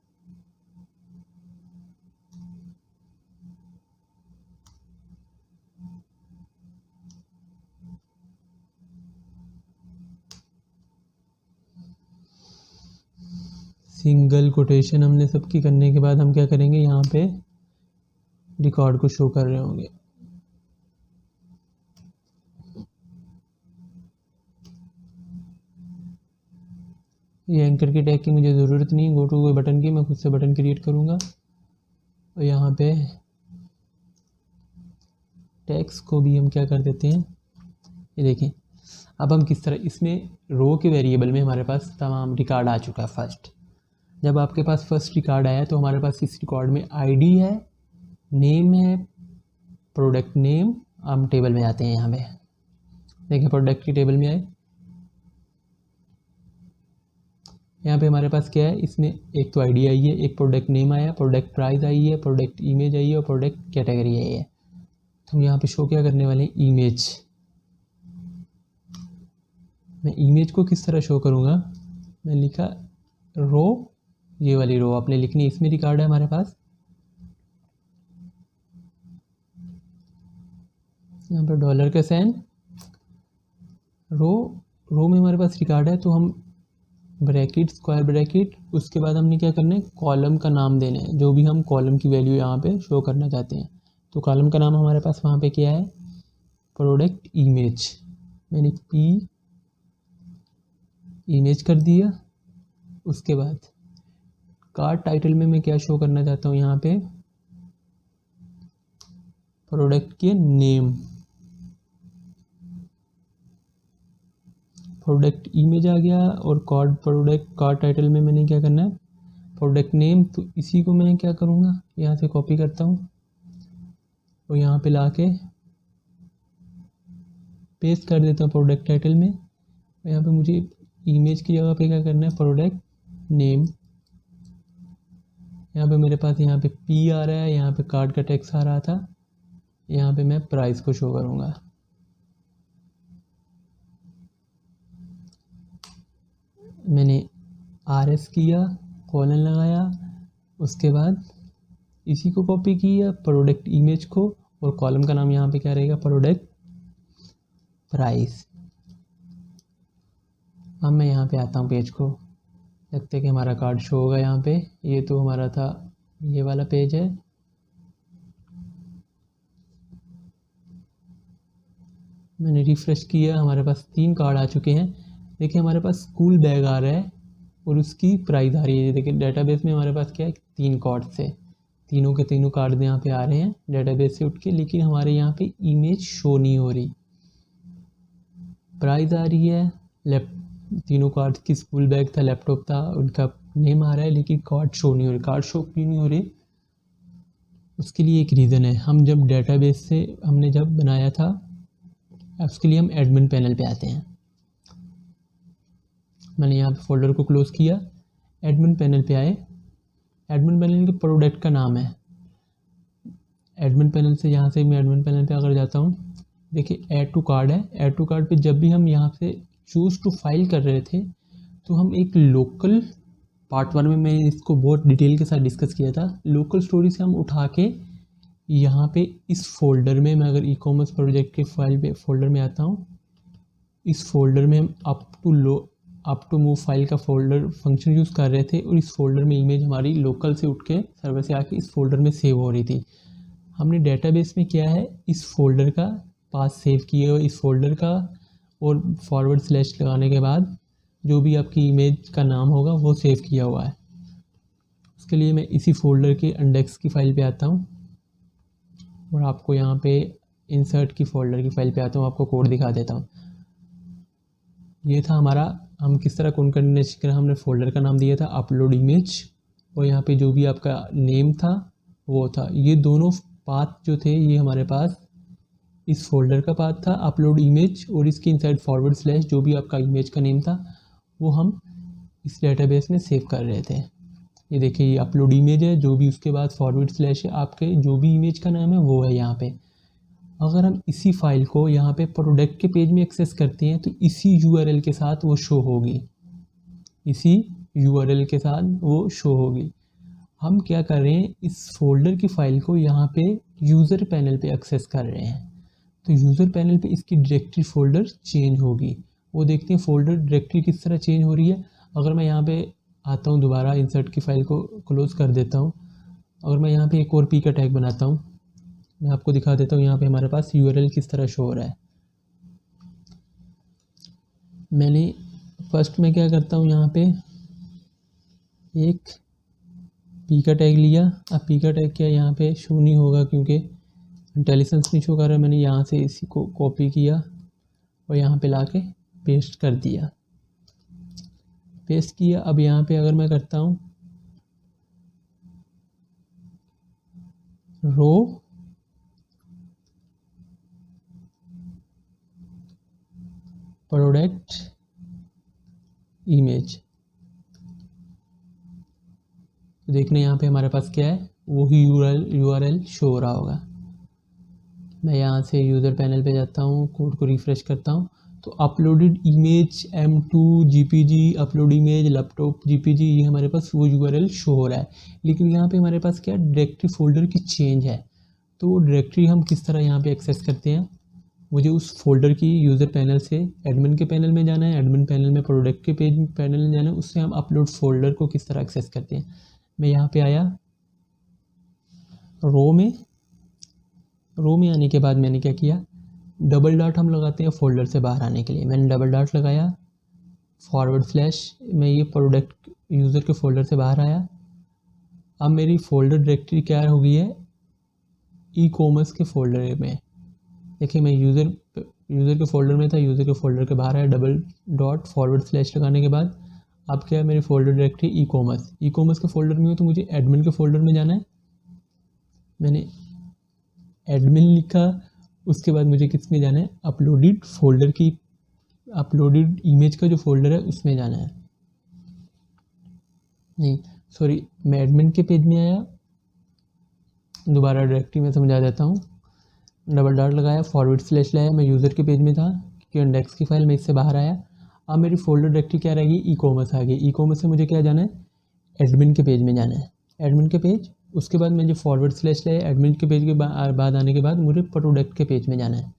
सिंगल कोटेशन हमने सबकी करने के बाद हम क्या करेंगे, यहाँ पे रिकॉर्ड को शो कर रहे होंगे। ये एंकर की टैग की मुझे ज़रूरत नहीं, गो टू बटन की मैं खुद से बटन क्रिएट करूँगा। और यहाँ पे टैग्स को भी हम क्या कर देते हैं, ये देखें। अब हम किस तरह, इसमें रो के वेरिएबल में हमारे पास तमाम रिकॉर्ड आ चुका है। फर्स्ट जब आपके पास फर्स्ट रिकॉर्ड आया तो हमारे पास इस रिकॉर्ड में आईडी है, नेम है, प्रोडक्ट नेम। हम टेबल में आते हैं, यहाँ पे देखिए प्रोडक्ट की टेबल में आए, यहाँ पे हमारे पास क्या है, इसमें एक तो आईडी आई है, एक प्रोडक्ट नेम आया, प्रोडक्ट प्राइस आई है, प्रोडक्ट इमेज आई है और प्रोडक्ट कैटेगरी आई है। तो हम यहाँ पे शो क्या करने वाले हैं, इमेज। मैं इमेज को किस तरह शो करूँगा, मैं लिखा रो, ये वाली रो आपने लिखनी है, इसमें रिकॉर्ड है हमारे पास। यहाँ पर डॉलर का साइन, रो में हमारे पास रिकॉर्ड है तो हम ब्रैकेट, स्क्वायर ब्रैकेट, उसके बाद हमने क्या करना है, कॉलम का नाम देना है, जो भी हम कॉलम की वैल्यू यहाँ पे शो करना चाहते हैं। तो कॉलम का नाम हमारे पास वहाँ पे क्या है, प्रोडक्ट इमेज। मैंने पी इमेज कर दिया। उसके बाद कार्ड टाइटल में मैं क्या शो करना चाहता हूँ, यहाँ पे प्रोडक्ट के नेम, प्रोडक्ट इमेज आ गया। और कार्ड टाइटल में मैंने क्या करना है, प्रोडक्ट नेम। तो इसी को मैं क्या करूँगा, यहाँ से कॉपी करता हूँ और यहाँ पे लाके पेस्ट कर देता हूँ प्रोडक्ट टाइटल में। यहाँ पे मुझे इमेज की जगह पे क्या करना है, प्रोडक्ट नेम। यहाँ पे मेरे पास यहाँ पे पी आ रहा है, यहाँ पे कार्ड का टेक्स्ट आ रहा था, यहाँ पे मैं प्राइस को शो करूँगा। मैंने RS किया, कॉलन लगाया, उसके बाद इसी को कॉपी किया प्रोडक्ट इमेज को, और कॉलम का नाम यहाँ पे क्या रहेगा, प्रोडक्ट प्राइस। अब मैं यहाँ पे आता हूँ पेज को, लगता है कि हमारा कार्ड शो होगा यहाँ पे। ये तो हमारा था, ये वाला पेज है। मैंने रिफ्रेश किया, हमारे पास 3 कार्ड आ चुके हैं। देखिए हमारे पास स्कूल बैग आ रहा है और उसकी प्राइस आ रही है। देखिए डेटाबेस में हमारे पास क्या है, 3 कार्ड्स है, तीनों के तीनों कार्ड यहाँ पे आ रहे हैं डेटाबेस से उठ के, लेकिन हमारे यहाँ पे इमेज शो नहीं हो रही। प्राइस आ रही है, तीनों कार्ड की स्कूल बैग था, लैपटॉप था, उनका नेम आ रहा है, लेकिन कार्ड शो नहीं हो रही। कार्ड शो क्यों नहीं हो रही, उसके लिए एक रीज़न है। हम जब डेटाबेस से हमने जब बनाया था, उसके लिए हम एडमिन पैनल पे आते हैं। मैंने यहाँ पे फोल्डर को क्लोज़ किया, एडमिन पैनल पे आए। एडमिन पैनल के प्रोडक्ट का नाम है, एडमिन पैनल से यहाँ से मैं एडमिन पैनल पे अगर जाता हूँ, देखिए ऐड टू कार्ड है। ऐड टू कार्ड पे जब भी हम यहाँ से चूज़ टू फाइल कर रहे थे, तो हम एक लोकल, पार्ट 1 में मैंने इसको बहुत डिटेल के साथ डिस्कस किया था, लोकल स्टोरी से हम उठा के यहाँ पे इस फोल्डर में, मैं अगर ई कॉमर्स प्रोजेक्ट के फाइल पे फोल्डर में आता हूँ, इस फोल्डर में हम अप टू मूव फाइल का फोल्डर फंक्शन यूज़ कर रहे थे, और इस फोल्डर में इमेज हमारी लोकल से उठ के सर्वर से आके इस फोल्डर में सेव हो रही थी। हमने डेटाबेस में किया है, इस फोल्डर का पास सेव किए हुए इस फोल्डर का, और फॉरवर्ड स्लैश लगाने के बाद जो भी आपकी इमेज का नाम होगा वो सेव किया हुआ है। उसके लिए मैं इसी फोल्डर के इंडेक्स की फ़ाइल पे आता हूँ और आपको यहाँ पे इंसर्ट की फोल्डर की फ़ाइल पे आता हूँ, आपको कोड दिखा देता हूँ। ये था हमारा, हम किस तरह कॉन्कैटिनेशन करें, हमने फोल्डर का नाम दिया था अपलोड इमेज, और यहाँ पे जो भी आपका नेम था वो था। ये दोनों पाथ जो थे ये हमारे पास इस फोल्डर का पाथ था अपलोड इमेज, और इसके इनसाइड फॉरवर्ड स्लैश जो भी आपका इमेज का नेम था वो हम इस डेटाबेस में सेव कर रहे थे। ये देखिए ये अपलोड इमेज है, जो भी उसके बाद फॉरवर्ड स्लैश है, आपके जो भी इमेज का नाम है वो है यहाँ पे। अगर हम इसी फाइल को यहाँ पे प्रोडक्ट के पेज में एक्सेस करते हैं तो इसी URL के साथ वो शो होगी, इसी URL के साथ वो शो होगी। हम क्या कर रहे हैं, इस फोल्डर की फ़ाइल को यहाँ पे यूज़र पैनल पे एक्सेस कर रहे हैं, तो यूज़र पैनल पे इसकी डायरेक्टरी फ़ोल्डर चेंज होगी। वो देखते हैं फ़ोल्डर डायरेक्टरी किस तरह चेंज हो रही है। अगर मैं यहाँ पे आता हूँ, दोबारा इंसर्ट की फ़ाइल को क्लोज़ कर देता हूँ, अगर मैं यहाँ पे एक और P का टैग बनाता हूँ, मैं आपको दिखा देता हूँ यहाँ पे हमारे पास URL किस तरह शो हो रहा है। मैंने फर्स्ट में क्या करता हूँ, यहाँ पे एक P का टैग लिया। अब P का टैग क्या यहाँ पे शो नहीं होगा क्योंकि इंटेलिजेंस नहीं शो कर रहा है। मैंने यहाँ से इसी को कॉपी किया और यहाँ पे लाके पेस्ट कर दिया, पेस्ट किया। अब यहाँ पे अगर मैं करता हूँ रो प्रोडक्ट इमेज, तो देखने यहाँ पे हमारे पास क्या है, वही URL शो हो रहा होगा। मैं यहाँ से यूज़र पैनल पे जाता हूँ, कोड को रिफ़्रेश करता हूँ, तो uploaded image M2 GPG, upload image laptop GPG, ये हमारे पास वो URL शो हो रहा है। लेकिन यहाँ पे हमारे पास क्या डायरेक्टरी फ़ोल्डर की चेंज है, तो वो डायरेक्टरी हम किस तरह यहाँ पे एक्सेस करते हैं, मुझे उस फोल्डर की यूज़र पैनल से एडमिन के पैनल में जाना है, एडमिन पैनल में प्रोडक्ट के पेज पैनल में जाना है। उससे हम अपलोड फोल्डर को किस तरह एक्सेस करते हैं। मैं यहाँ पे आया रो में आने के बाद मैंने क्या किया, डबल डॉट हम लगाते हैं फोल्डर से बाहर आने के लिए। मैंने डबल डॉट लगाया, फॉरवर्ड स्लैश, मैं ये प्रोडक्ट यूज़र के फोल्डर से बाहर आया। अब मेरी फोल्डर डायरेक्टरी क्या हो गई है, ई कॉमर्स के फोल्डर में। देखिए मैं यूज़र के फोल्डर में था, यूज़र के फोल्डर के बाहर आया, डबल डॉट फॉरवर्ड स्लैश लगाने के बाद अब क्या है, मेरी फोल्डर डायरेक्टरी ई कॉमर्स के फोल्डर में हो, तो मुझे एडमिन के फोल्डर में जाना है। मैंने एडमिन लिखा, उसके बाद मुझे किस में जाना है, अपलोडेड फोल्डर की, अपलोडेड इमेज का जो फोल्डर है उसमें जाना है। नहीं सॉरी, मैं एडमिन के पेज में आया, दोबारा डायरेक्टरी में समझा देता हूँ। डबल डॉट लगाया, फॉरवर्ड स्लैश लाया, मैं यूज़र के पेज में था क्योंकि इंडेक्स की फाइल में इससे बाहर आया। अब मेरी फोल्डर डायरेक्टरी क्या रहेगी, ई कॉमर्स आ गई। ई कॉमर्स से मुझे क्या जाना है, एडमिन के पेज में जाना है, एडमिन के पेज। उसके बाद मैं जो फॉरवर्ड स्लैश लाया, एडमिन के पेज के बाद आने के बाद मुझे प्रोडक्ट के पेज में जाना है।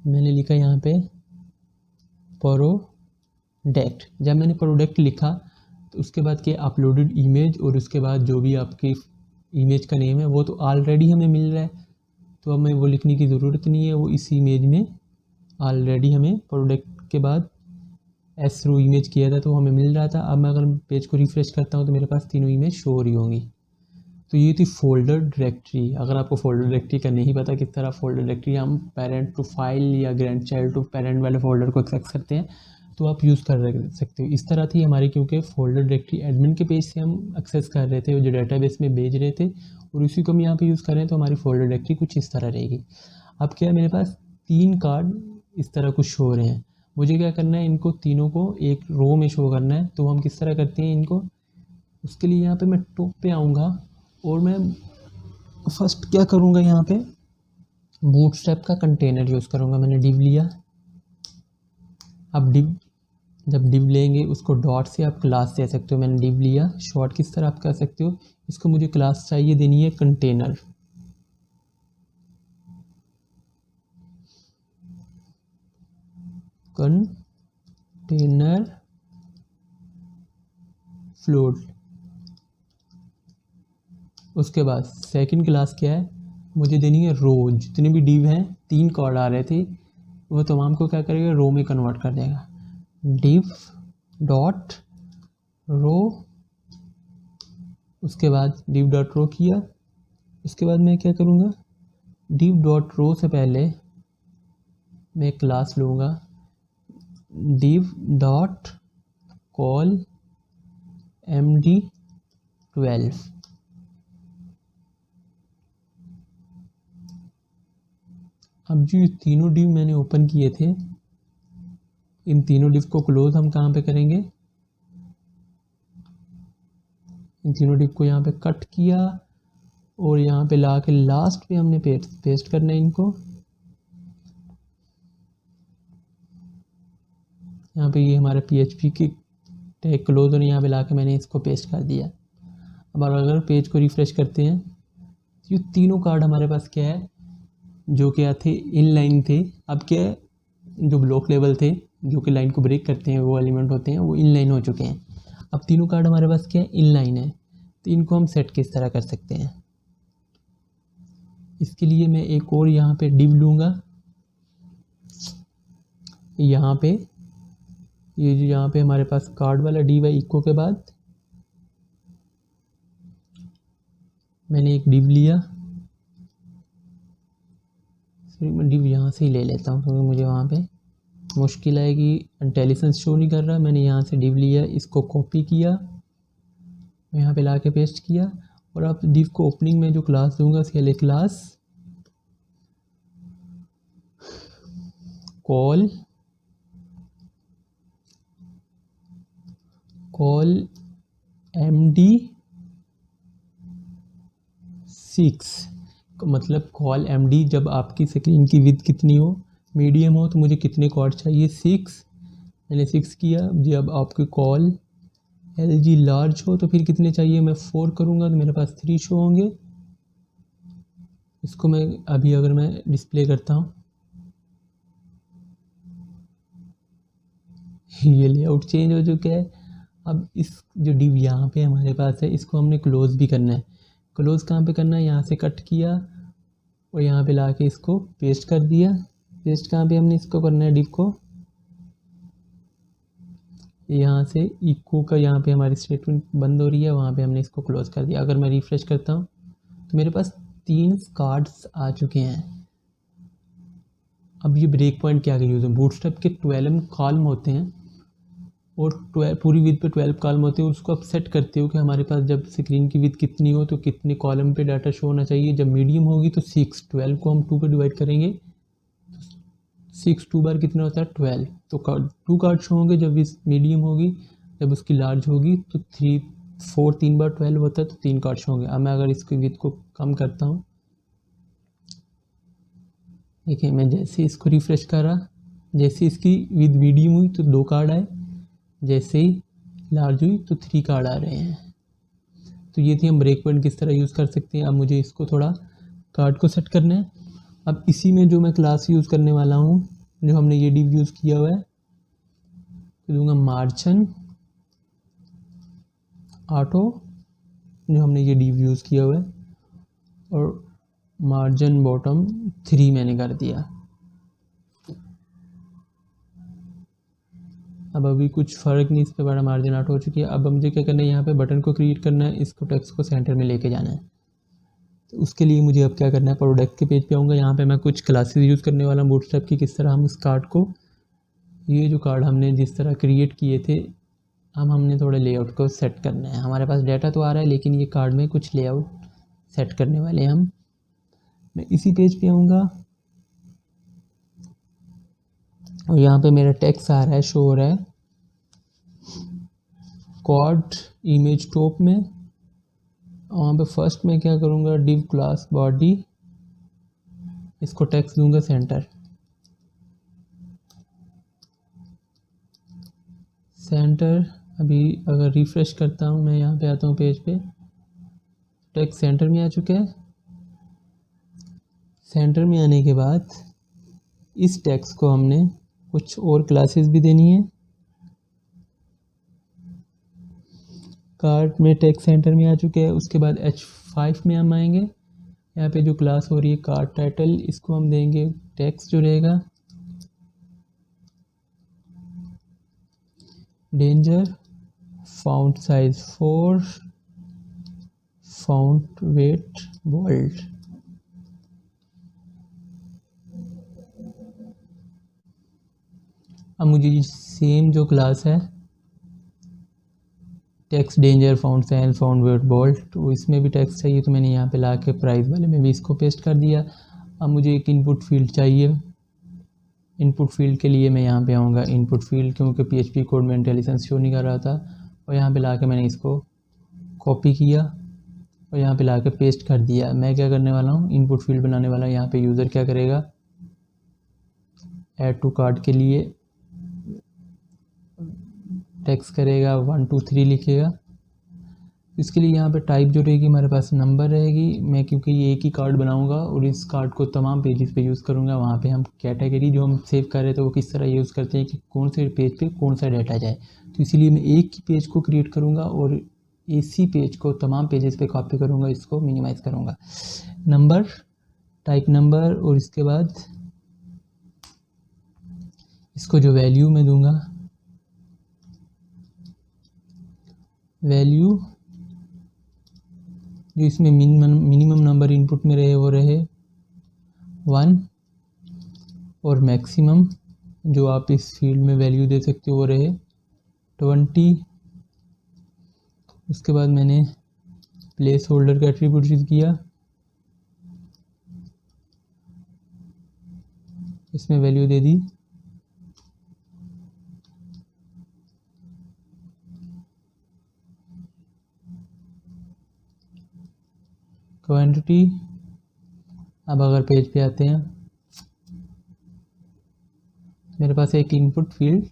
मैंने लिखा यहाँ पे प्रोडक्ट। जब मैंने प्रोडक्ट लिखा तो उसके बाद क्या, अपलोडेड इमेज, और उसके बाद जो भी आपकी इमेज का नेम है वो तो ऑलरेडी हमें मिल रहा है, तो अब हमें वो लिखने की ज़रूरत नहीं है, वो इस इमेज में ऑलरेडी हमें प्रोडक्ट के बाद एस थ्रू इमेज किया था तो हमें मिल रहा था। अब मैं अगर पेज को रिफ्रेश करता हूँ तो मेरे पास तीनों इमेज शो हो रही होंगी। तो ये थी फोल्डर डायरेक्टरी। अगर आपको फोल्डर डायरेक्टरी का नहीं पता किस तरह फोल्डर डायरेक्टरी हम पेरेंट टू फाइल या ग्रैंड चाइल्ड टू पेरेंट वाले फोल्डर को एक्सेस करते हैं, तो आप यूज़ कर सकते हो। इस तरह थी हमारी, क्योंकि फोल्डर डायरेक्टरी एडमिन के पेज से हम एक्सेस कर रहे थे, जो डाटाबेस में भेज रहे थे, और उसी को हम यहाँ पे यूज़ कर रहे हैं, तो हमारी फोल्डर डायरेक्टरी कुछ इस तरह रहेगी। अब क्या है, मेरे पास 3 कार्ड इस तरह कुछ शो हो रहे हैं। मुझे क्या करना है, इनको तीनों को एक रो में शो करना है। तो हम किस तरह करते हैं इनको, उसके लिए यहाँ पे मैं टॉप पे आऊँगा और मैं फर्स्ट क्या करूँगा, यहाँ पे बूटस्ट्रैप का कंटेनर यूज़ करूँगा। मैंने डिव लिया। अब जब डिव लेंगे उसको डॉट से आप क्लास दे सकते हो। मैंने डिव लिया। शॉर्ट किस तरह आप कर सकते हो, इसको मुझे क्लास चाहिए देनी है कंटेनर। फ्लोट। उसके बाद सेकंड क्लास क्या है, मुझे देनी है रो। जितने भी डिव हैं, 3 कार्ड आ रहे थे, वो तमाम को क्या करेगा, रो में कन्वर्ट कर देगा। डिव डॉट रो, उसके बाद डिव डॉट रो किया। उसके बाद मैं क्या करूँगा, डिव डॉट रो से पहले मैं क्लास लूँगा, डिव डॉट कॉल MD12। अब जो ये तीनों डिव मैंने ओपन किए थे, इन तीनों डिव को क्लोज हम कहाँ पे करेंगे, इन तीनों डिव को यहाँ पे कट किया और यहाँ पे ला के लास्ट पे हमने पेस्ट करना है इनको। यहाँ पे ये हमारा PHP की टैग क्लोज, और यहाँ पे ला के मैंने इसको पेस्ट कर दिया। अब अगर पेज को रिफ्रेश करते हैं, ये तीनों कार्ड हमारे पास क्या है, जो क्या थे, इनलाइन थे। अब क्या है, जो ब्लॉक लेवल थे, जो कि लाइन को ब्रेक करते हैं, वो एलिमेंट होते हैं, वो इनलाइन हो चुके हैं। अब तीनों कार्ड हमारे पास क्या है, इनलाइन है। तो इनको हम सेट किस तरह कर सकते हैं, इसके लिए मैं एक और यहाँ पे डिव लूँगा। यहाँ पे ये जो यहाँ पे हमारे पास कार्ड वाला डिव है, इको के बाद मैंने एक डिव लिया। मैं डिव यहाँ से ही ले लेता हूँ क्योंकि मुझे वहाँ पे मुश्किल आएगी, इंटेलिजेंस शो नहीं कर रहा। मैंने यहाँ से डिव लिया, इसको कॉपी किया, मैं यहाँ पे ला के पेस्ट किया। और अब डिव को ओपनिंग में जो क्लास दूंगा, उसके लिए क्लास कॉल MD6, मतलब कॉल MD जब आपकी स्क्रीन की विड्थ कितनी हो, मीडियम हो, तो मुझे कितने कार्ड चाहिए, 6। मैंने 6 किया। जब आपकी कॉल LG लार्ज हो तो फिर कितने चाहिए, मैं 4 करूँगा तो मेरे पास 3 शो होंगे। इसको मैं अभी अगर मैं डिस्प्ले करता हूँ, ये लेआउट चेंज हो चुका है। अब इस जो डिव यहाँ पे हमारे पास है इसको हमने क्लोज़ भी करना है। क्लोज़ कहाँ पे करना है, यहाँ से कट किया और यहाँ पे लाके इसको पेस्ट कर दिया। पेस्ट कहाँ पे हमने इसको करना है, डिव को यहाँ से इको का यहाँ पे हमारी स्टेटमेंट बंद हो रही है, वहाँ पे हमने इसको क्लोज़ कर दिया। अगर मैं रिफ्रेश करता हूँ तो मेरे पास 3 कार्ड्स आ चुके हैं। अब ये ब्रेक पॉइंट क्या यूज़ है, बूटस्ट्रैप के 12 कॉलम होते हैं और 12 पूरी विथ पे 12 कॉलम होते हैं। उसको आप सेट करते हो कि हमारे पास जब स्क्रीन की विथ कितनी हो तो कितने कॉलम पे डाटा शो होना चाहिए। जब मीडियम होगी तो 6, 12 को हम 2 पे डिवाइड करेंगे, 6 2 बार कितना होता है 12, तो 2 कार्ड शो होंगे। जब इस मीडियम होगी, जब उसकी लार्ज होगी तो 3 4 3 बार 12 होता है तो 3 कार्ड शो होंगे। अब मैं अगर इसकी विथ को कम करता हूँ, देखिए मैं जैसे इसको रिफ्रेश करा, जैसे इसकी विद मीडियम हुई तो 2 कार्ड आए, जैसे ही लार्ज हुई तो 3 कार्ड आ रहे हैं। तो ये थी हम ब्रेक पॉइंट किस तरह यूज़ कर सकते हैं। अब मुझे इसको थोड़ा कार्ड को सेट करना है। अब इसी में जो मैं क्लास यूज़ करने वाला हूँ, जो हमने ये डिव यूज़ किया हुआ है, तो दूंगा मार्जिन ऑटो, जो हमने ये डिव यूज़ किया हुआ है, और मार्जिन बॉटम 3 मैंने कर दिया। अब अभी कुछ फ़र्क नहीं, इस पर बड़ा मार्जिन आउट हो चुकी है। अब मुझे क्या करना है, यहाँ पे बटन को क्रिएट करना है, इसको टेक्स्ट को सेंटर में लेके जाना है। तो उसके लिए मुझे अब क्या करना है, प्रोडक्ट के पेज पे आऊँगा। यहाँ पे मैं कुछ क्लासेस यूज़ करने वाला हूँ बूटस्ट्रैप की, किस तरह हम इस कार्ड को, ये जो कार्ड हमने जिस तरह क्रिएट किए थे, अब हमने थोड़े लेआउट को सेट करना है। हमारे पास डाटा तो आ रहा है लेकिन ये कार्ड में कुछ लेआउट सेट करने वाले हैं हम। मैं इसी पेज पे आऊँगा और यहाँ पे मेरा टेक्स्ट आ रहा है, शो हो रहा है क्वाड इमेज टॉप में। वहाँ पे फर्स्ट में क्या करूँगा, डिव क्लास बॉडी, इसको टेक्स्ट दूंगा सेंटर। अभी अगर रिफ्रेश करता हूँ, मैं यहाँ पे आता हूँ पेज पे, टेक्स्ट सेंटर में आ चुका है। सेंटर में आने के बाद इस टेक्स्ट को हमने कुछ और क्लासेस भी देनी है। कार्ड में टेक्स्ट सेंटर में आ चुके हैं। उसके बाद H5 में हम आएंगे, यहाँ पे जो क्लास हो रही है कार्ड टाइटल, इसको हम देंगे टेक्स्ट जो रहेगा danger, font size 4, font weight bold. अब मुझे सेम जो क्लास है text danger, font size, font weight bold, तो इसमें भी टेक्स्ट चाहिए, तो मैंने यहाँ पे ला के प्राइस वाले में भी इसको पेस्ट कर दिया। अब मुझे एक इनपुट फील्ड चाहिए। इनपुट फील्ड के लिए मैं यहाँ पे आऊँगा, इनपुट फील्ड, क्योंकि PHP कोड में इंटेलिजेंस शो नहीं कर रहा था, और यहाँ पे ला के मैंने इसको कॉपी किया और यहाँ पे ला के पेस्ट कर दिया। मैं क्या करने वाला हूँ, इनपुट फील्ड बनाने वाला हूँ। यहाँ पे यूज़र क्या करेगा, ऐड टू कार्ड के लिए टेक्स्ट करेगा 1 2 3 लिखेगा। इसके लिए यहाँ पे टाइप जो रहेगी हमारे पास नंबर रहेगी। मैं क्योंकि ये एक ही कार्ड बनाऊंगा और इस कार्ड को तमाम पेजेस पे यूज़ करूँगा, वहाँ पे हम कैटेगरी जो हम सेव कर रहे थे वो किस तरह यूज़ करते हैं कि कौन से पेज पे कौन सा डाटा जाए, तो इसीलिए मैं एक ही पेज को क्रिएट करूँगा और इसी पेज को तमाम पेजेस पे कॉपी करूँगा, इसको मिनिमाइज़ करूँगा। नंबर, टाइप नंबर, और इसके बाद इसको जो वैल्यू मैं दूँगा, वैल्यू जो इसमें मिनिमम नंबर इनपुट में रहे वो रहे 1, और मैक्सिमम जो आप इस फील्ड में वैल्यू दे सकते हो वो रहे 20। उसके बाद मैंने प्लेस होल्डर का एट्रीब्यूट यूज़ किया, इसमें वैल्यू दे दी क्वांटिटी। अब अगर पेज पे आते हैं, मेरे पास एक इनपुट फील्ड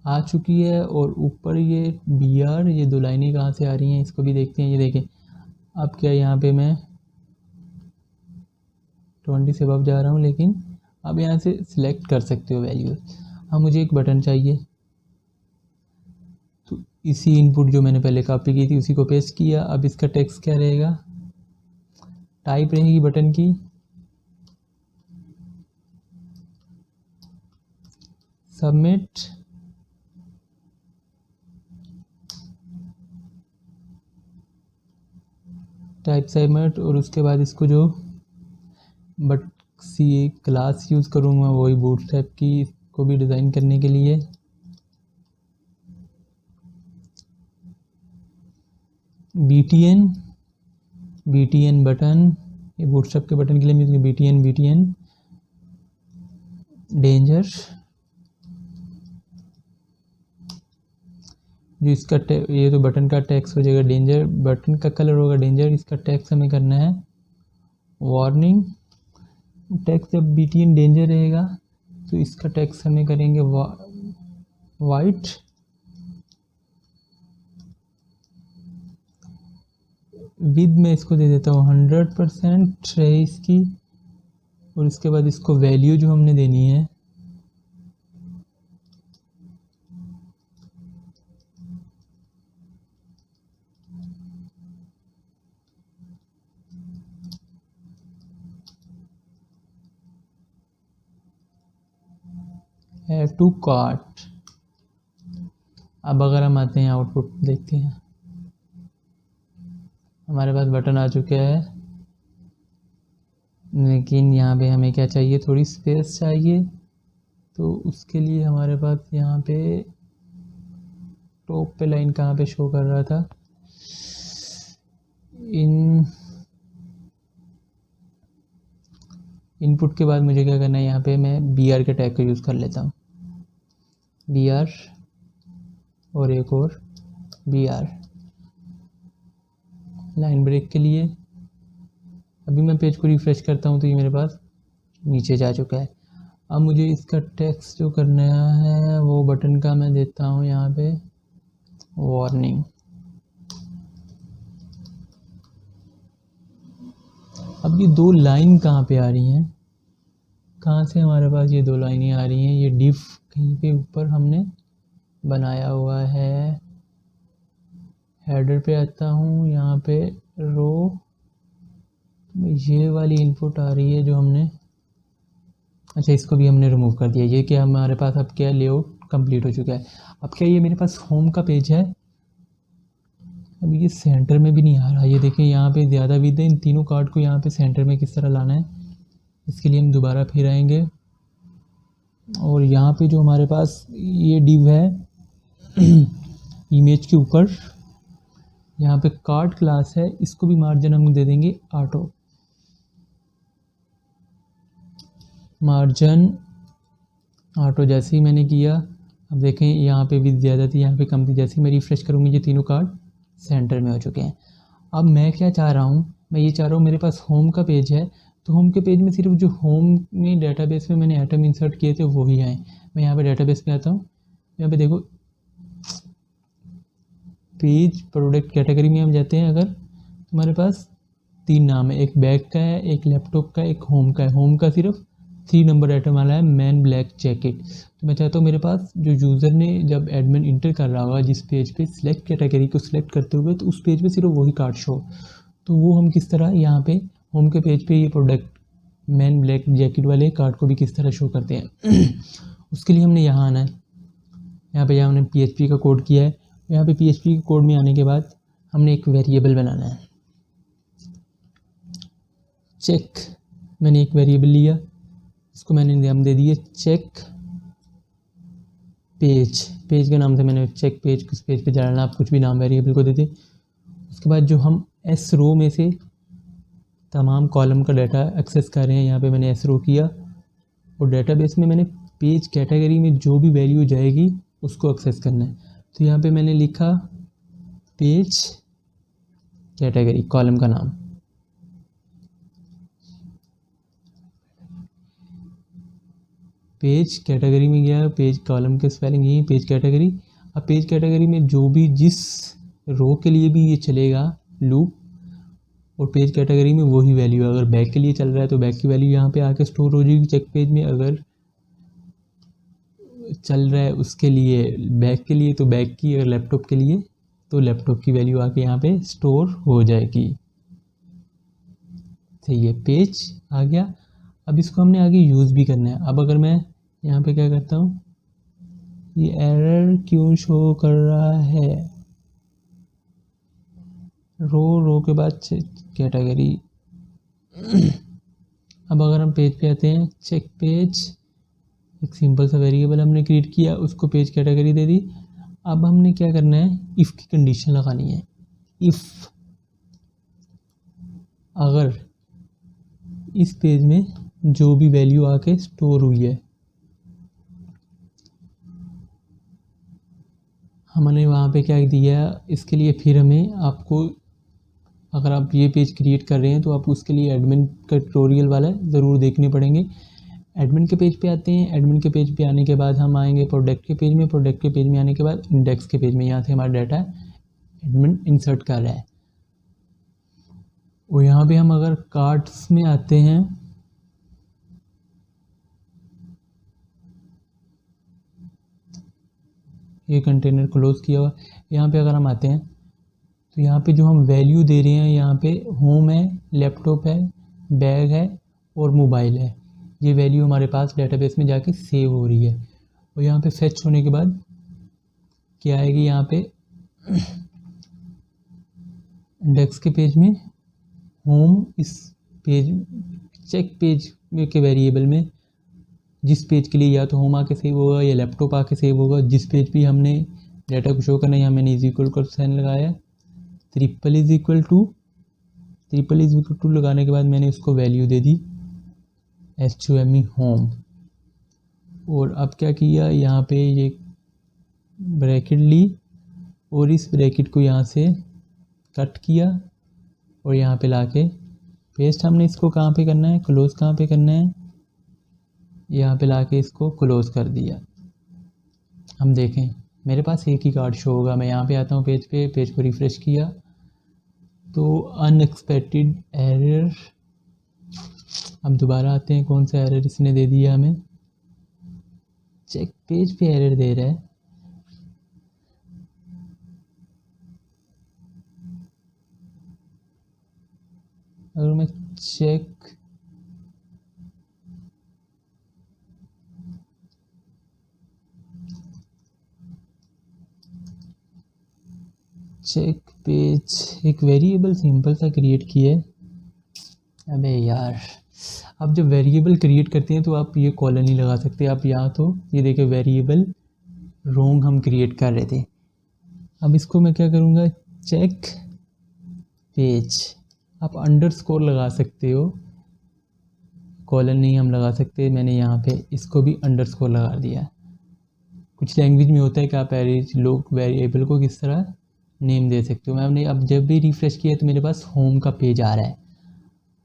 आ चुकी है और ऊपर ये BR, ये 2 लाइनें कहाँ से आ रही हैं इसको भी देखते हैं। ये देखें, अब क्या यहाँ पे मैं 20 से अब जा रहा हूँ, लेकिन अब यहाँ से सिलेक्ट कर सकते हो वैल्यू। अब मुझे एक बटन चाहिए, इसी इनपुट जो मैंने पहले कॉपी की थी उसी को पेस्ट किया। अब इसका टेक्स्ट क्या रहेगा, टाइप रहेगी बटन की सबमिट, टाइप सबमिट। और उसके बाद इसको जो बट सी क्लास यूज़ करूँगा वही बूटस्ट्रैप की को भी डिज़ाइन करने के लिए। BTN बटन, ये बूटस्ट्रैप के बटन के लिए मैं BTN डेंजर, जो इसका ये तो बटन का टेक्स्ट हो जाएगा डेंजर, बटन का कलर होगा डेंजर, इसका टेक्स्ट हमें करना है वार्निंग। टेक्स्ट जब BTN डेंजर रहेगा तो इसका टेक्स्ट हमें करेंगे वाइट। विद में इसको दे देता हूँ 100% रहे इसकी। और इसके बाद इसको वैल्यू जो हमने देनी है है टू कार्ट। अब अगर हम आते हैं आउटपुट देखते हैं, हमारे पास बटन आ चुका है, लेकिन यहाँ पे हमें क्या चाहिए, थोड़ी स्पेस चाहिए। तो उसके लिए हमारे पास यहाँ पे टॉप पे लाइन कहाँ पे शो कर रहा था, इनपुट के बाद मुझे क्या करना है, यहाँ पे मैं BR के टैग का यूज़ कर लेता हूँ, BR और एक और BR लाइन ब्रेक के लिए। अभी मैं पेज को रिफ्रेश करता हूँ तो ये मेरे पास नीचे जा चुका है। अब मुझे इसका टेक्स्ट जो करना है वो बटन का मैं देता हूँ यहाँ पे वार्निंग। अब ये दो लाइन कहाँ पे आ रही हैं, कहाँ से हमारे पास ये दो लाइनें आ रही हैं, ये डिव कहीं पे ऊपर हमने बनाया हुआ है। हेडर पे आता हूँ, यहाँ पे रो, ये वाली इनपुट आ रही है जो हमने, अच्छा इसको भी हमने रिमूव कर दिया। ये क्या हमारे पास अब क्या लेआउट कंप्लीट हो चुका है। अब क्या ये मेरे पास होम का पेज है, अब ये सेंटर में भी नहीं आ रहा। ये देखें यहाँ पे ज़्यादा विद है, इन तीनों कार्ड को यहाँ पे सेंटर में किस तरह लाना है, इसके लिए हम दोबारा फिर आएंगे। और यहाँ पे जो हमारे पास ये डिव है इमेज के ऊपर, यहाँ पे कार्ड क्लास है, इसको भी मार्जिन हम दे देंगे ऑटो, मार्जिन ऑटो। जैसे ही मैंने किया, अब देखें यहाँ पे भी ज़्यादा थी, यहाँ पे कम थी। जैसे ही मैं रिफ्रेश करूँगी ये तीनों कार्ड सेंटर में हो चुके हैं। अब मैं क्या चाह रहा हूँ, मैं ये चाह रहा हूँ मेरे पास होम का पेज है, तो होम के पेज में सिर्फ जो होम में डेटाबेस में मैंने आइटम इंसर्ट किए थे वही आए। मैं यहाँ पे डेटाबेस पे आता हूँ, यहाँ पे देखो पेज प्रोडक्ट कैटेगरी में हम जाते हैं। अगर तुम्हारे पास 3 नाम है, एक बैग का है, एक लैपटॉप का है, एक होम का है। होम का सिर्फ 3 नंबर आइटम वाला है, मैन ब्लैक जैकेट। तो मैं चाहता हूँ मेरे पास जो यूज़र ने जब एडमिन इंटर कर रहा होगा जिस पेज पे सिलेक्ट कैटेगरी को सिलेक्ट करते हुए, तो उस पेज पे सिर्फ वही कार्ड शो। तो वो हम किस तरह यहाँ पे होम के पेज पे ये प्रोडक्ट मैन ब्लैक जैकेट वाले कार्ड को भी किस तरह शो करते हैं उसके लिए हमने यहाँ आना है। यहाँ पे हमने PHP का कोड किया है। यहाँ पे PHP के कोड में आने के बाद हमने एक वेरिएबल बनाना है, चेक। मैंने एक वेरिएबल लिया, इसको मैंने नाम दे दिया चेक पेज। पेज के नाम से मैंने चेक पेज, किस पेज पे डालना, आप कुछ भी नाम वेरिएबल को दे दें। उसके बाद जो हम एस रो में से तमाम कॉलम का डाटा एक्सेस कर रहे हैं, यहाँ पे मैंने एस रो किया। और डेटाबेस में मैंने पेज कैटेगरी में जो भी वैल्यू जाएगी उसको एक्सेस करना है। तो यहाँ पे मैंने लिखा पेज कैटेगरी, कॉलम का नाम, पेज कैटेगरी में गया, पेज कॉलम के स्पेलिंग यही पेज कैटेगरी। अब पेज कैटेगरी में जो भी जिस रो के लिए भी ये चलेगा लूप, और पेज कैटेगरी में वही वैल्यू है। अगर बैग के लिए चल रहा है तो बैग की वैल्यू यहाँ पे आके स्टोर हो जाएगी चेक पेज में। अगर चल रहा है उसके लिए बैक के लिए, तो बैक की, अगर लैपटॉप के लिए तो लैपटॉप की वैल्यू आके यहाँ पे स्टोर हो जाएगी। सही है, पेज आ गया। अब इसको हमने आगे यूज़ भी करना है। अब अगर मैं यहाँ पे क्या करता हूँ, ये एरर क्यों शो कर रहा है, रो के बाद कैटेगरी। अब अगर हम पेज पे आते हैं, चेक पेज, एक सिंपल सा वेरिएबल हमने क्रिएट किया, उसको पेज कैटेगरी दे दी। अब हमने क्या करना है, इफ़ की कंडीशन लगानी है। इफ़ अगर इस पेज में जो भी वैल्यू आके स्टोर हुई है, हमने वहाँ पे क्या दिया, इसके लिए फिर हमें आपको, अगर आप ये पेज क्रिएट कर रहे हैं तो आप उसके लिए एडमिन का ट्यूटोरियल वाला ज़रूर देखने पड़ेंगे। एडमिन के पेज पे आते हैं। एडमिन के पेज पे आने के बाद हम आएंगे प्रोडक्ट के पेज में। प्रोडक्ट के पेज में आने के बाद इंडेक्स के पेज में, यहाँ से हमारा डाटा एडमिन इंसर्ट कर रहा है। और यहाँ पे हम अगर कार्ड्स में आते हैं, ये कंटेनर क्लोज किया हुआ, यहाँ पे अगर हम आते हैं तो यहाँ पे जो हम वैल्यू दे रहे हैं, यहाँ पे होम है, लैपटॉप है, बैग है और मोबाइल है। ये वैल्यू हमारे पास डेटाबेस में जाके सेव हो रही है। और यहाँ पे फेच होने के बाद क्या आएगी, यहाँ पे इंडेक्स के पेज में होम, इस पेज चेक पेज के वेरिएबल में जिस पेज के लिए या तो होम आके सेव होगा या लैपटॉप आके सेव होगा, जिस पेज भी हमने डाटा को शो करना है, यहाँ मैंने इज इक्वल का साइन लगाया, ट्रिपल इज इक्वल टू लगाने के बाद मैंने उसको वैल्यू दे दी HOME होम। और अब क्या किया, यहाँ पे ये ब्रैकेट ली और इस ब्रैकेट को यहाँ से कट किया और यहाँ पे लाके पेस्ट हमने इसको कहाँ पे करना है, क्लोज कहाँ पे करना है, यहाँ पे लाके इसको क्लोज कर दिया। हम देखें मेरे पास एक ही कार्ड शो होगा। मैं यहाँ पे आता हूँ पेज पे, पेज को रिफ़्रेश किया तो अनएक्सपेक्टेड एरर। अब दोबारा आते हैं, कौन सा एरर इसने दे दिया हमें, चेक पेज पे एरर दे रहा है। अगर मैं चेक पेज एक वेरिएबल सिंपल सा क्रिएट किया है। अबे यार, अब जब वेरिएबल क्रिएट करते हैं तो आप ये कॉलन नहीं लगा सकते। आप यहाँ तो ये देखें वेरिएबल रोंग हम क्रिएट कर रहे थे। अब इसको मैं क्या करूँगा, चेक पेज, आप अंडरस्कोर लगा सकते हो, कॉलन नहीं हम लगा सकते। मैंने यहाँ पे इसको भी अंडरस्कोर लगा दिया। कुछ लैंग्वेज में होता है कि आप लोग वेरिएबल को किस तरह नेम दे सकते हो। मैंने अब जब भी रिफ़्रेश किया तो मेरे पास होम का पेज आ रहा है।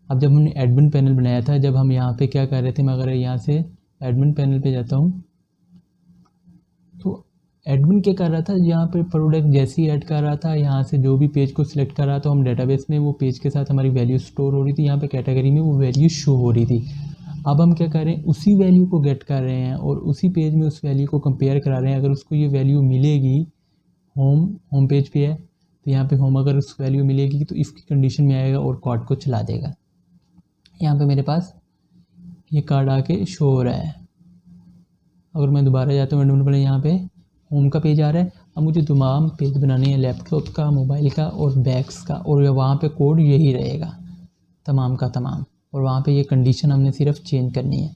अब जब हमने एडमिन पैनल बनाया था, जब हम यहाँ पे क्या कर रहे थे, मैं अगर यहाँ से एडमिन पैनल पे जाता हूँ तो एडमिन क्या कर रहा था, यहाँ पे प्रोडक्ट जैसे ही ऐड कर रहा था, यहाँ से जो भी पेज को सिलेक्ट कर रहा था, हम डेटाबेस में वो पेज के साथ हमारी वैल्यू स्टोर हो रही थी, यहाँ पे कैटेगरी में वो वैल्यू शो हो रही थी। अब हम क्या कर रहे हैं, उसी वैल्यू को गेट कर रहे हैं और उसी पेज में उस वैल्यू को कंपेयर करा रहे हैं। अगर उसको ये वैल्यू मिलेगी, होम पेज पे है तो यहाँ पे होम, अगर उस वैल्यू मिलेगी तो इफ़ की कंडीशन में आएगा और कार्ड को चला देगा। यहाँ पे मेरे पास ये कार्ड आके शो हो रहा है। अगर मैं दोबारा जाता हूँ एडमिन पर, यहाँ पे होम का पेज आ रहा है। अब मुझे तमाम पेज बनाने हैं, लैपटॉप का, मोबाइल का और बैग्स का, और वहाँ पे कोड यही रहेगा तमाम का तमाम। और वहाँ पे ये कंडीशन हमने सिर्फ चेंज करनी है।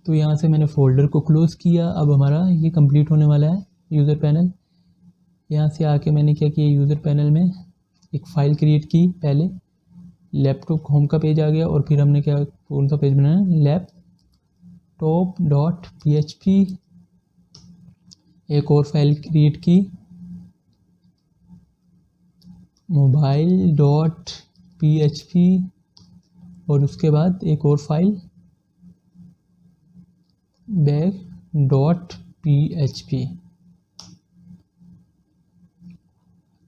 तो यहाँ से मैंने फ़ोल्डर को क्लोज़ किया। अब हमारा ये कंप्लीट होने वाला है यूज़र पैनल। यहाँ से आके मैंने क्या किया, यूज़र पैनल में एक फ़ाइल क्रिएट की। पहले लैपटॉप होम का पेज आ गया और फिर हमने क्या, कौन सा पेज बनाया, laptop.php। एक और फाइल क्रिएट की, mobile.php, और उसके बाद एक और फाइल bag.php।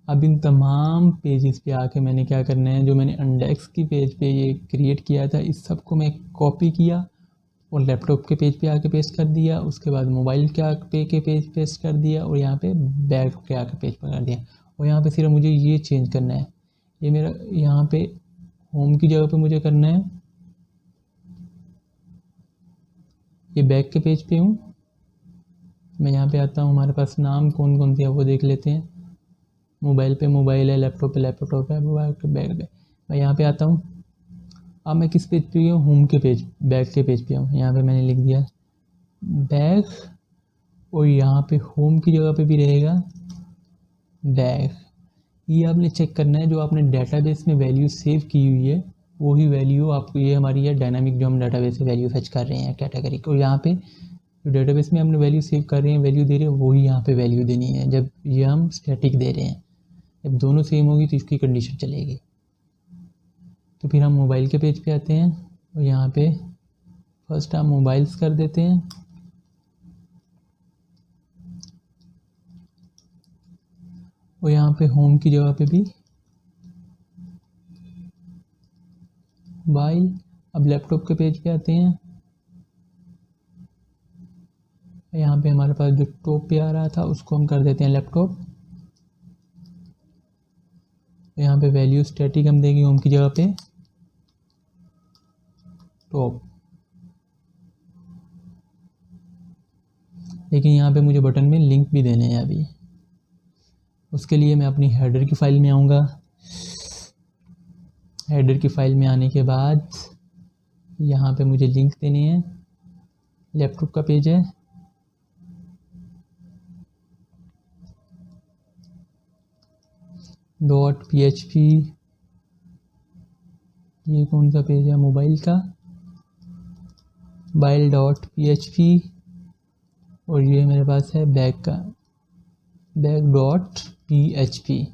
अब इन तमाम पेजेस पे आके मैंने क्या करना है, जो मैंने इंडेक्स की पेज पे ये क्रिएट किया था, इस सब को मैं कॉपी किया और लैपटॉप के पेज पे आके पेस्ट कर दिया, उसके बाद मोबाइल के आके के पेज पेस्ट कर दिया, और यहाँ पे बैग के आके पेज पर कर दिया। और यहाँ पे सिर्फ मुझे ये चेंज करना है, ये मेरा यहाँ पे होम की जगह पे मुझे करना है। ये बैग के पेज पे हूँ, मैं यहाँ पे आता हूँ, हमारे पास नाम कौन कौन से है वो देख लेते हैं। मोबाइल पे मोबाइल है, लैपटॉप पे लैपटॉप है, मोबाइल पे बैग पे। मैं यहाँ पे आता हूँ, अब मैं किस पेज पे हूँ, होम के पेज, बैग के पेज पे हूँ। यहाँ पे मैंने लिख दिया बैग, और यहाँ पे होम की जगह पे भी रहेगा बैग। ये आपने चेक करना है, जो आपने डेटाबेस में वैल्यू सेव की हुई है वही वैल्यू आपको, ये हमारी है डायनामिक, जो हम डेटाबेस से वैल्यू फैच कर रहे हैं कैटेगरी को। यहाँ पे जो डेटाबेस में हमने वैल्यू सेव कर रहे हैं, वैल्यू दे रहे हैं, वही यहाँ पे वैल्यू देनी है। जब ये हम स्टैटिक दे रहे हैं, जब दोनों सेम होगी तो इसकी कंडीशन चलेगी। तो फिर हम मोबाइल के पेज पे आते हैं, और यहाँ पे फर्स्ट हम मोबाइल्स कर देते हैं, और यहाँ पे होम की जगह पे भी मोबाइल। अब लैपटॉप के पेज पे आते हैं, यहाँ पे हमारे पास जो टॉप पे आ रहा था उसको हम कर देते हैं लैपटॉप। यहाँ पे वैल्यू स्टैटिक हम देंगे होम की जगह पे टॉप। लेकिन यहाँ पे मुझे बटन में लिंक भी देने हैं अभी। उसके लिए मैं अपनी हेडर की फाइल में आऊँगा। हेडर की फाइल में आने के बाद यहाँ पे मुझे लिंक देने हैं। लैपटॉप का पेज है, .php, ये कौन सा पेज है, मोबाइल का, mobil.php, और ये मेरे पास है बैग का, बैग.php।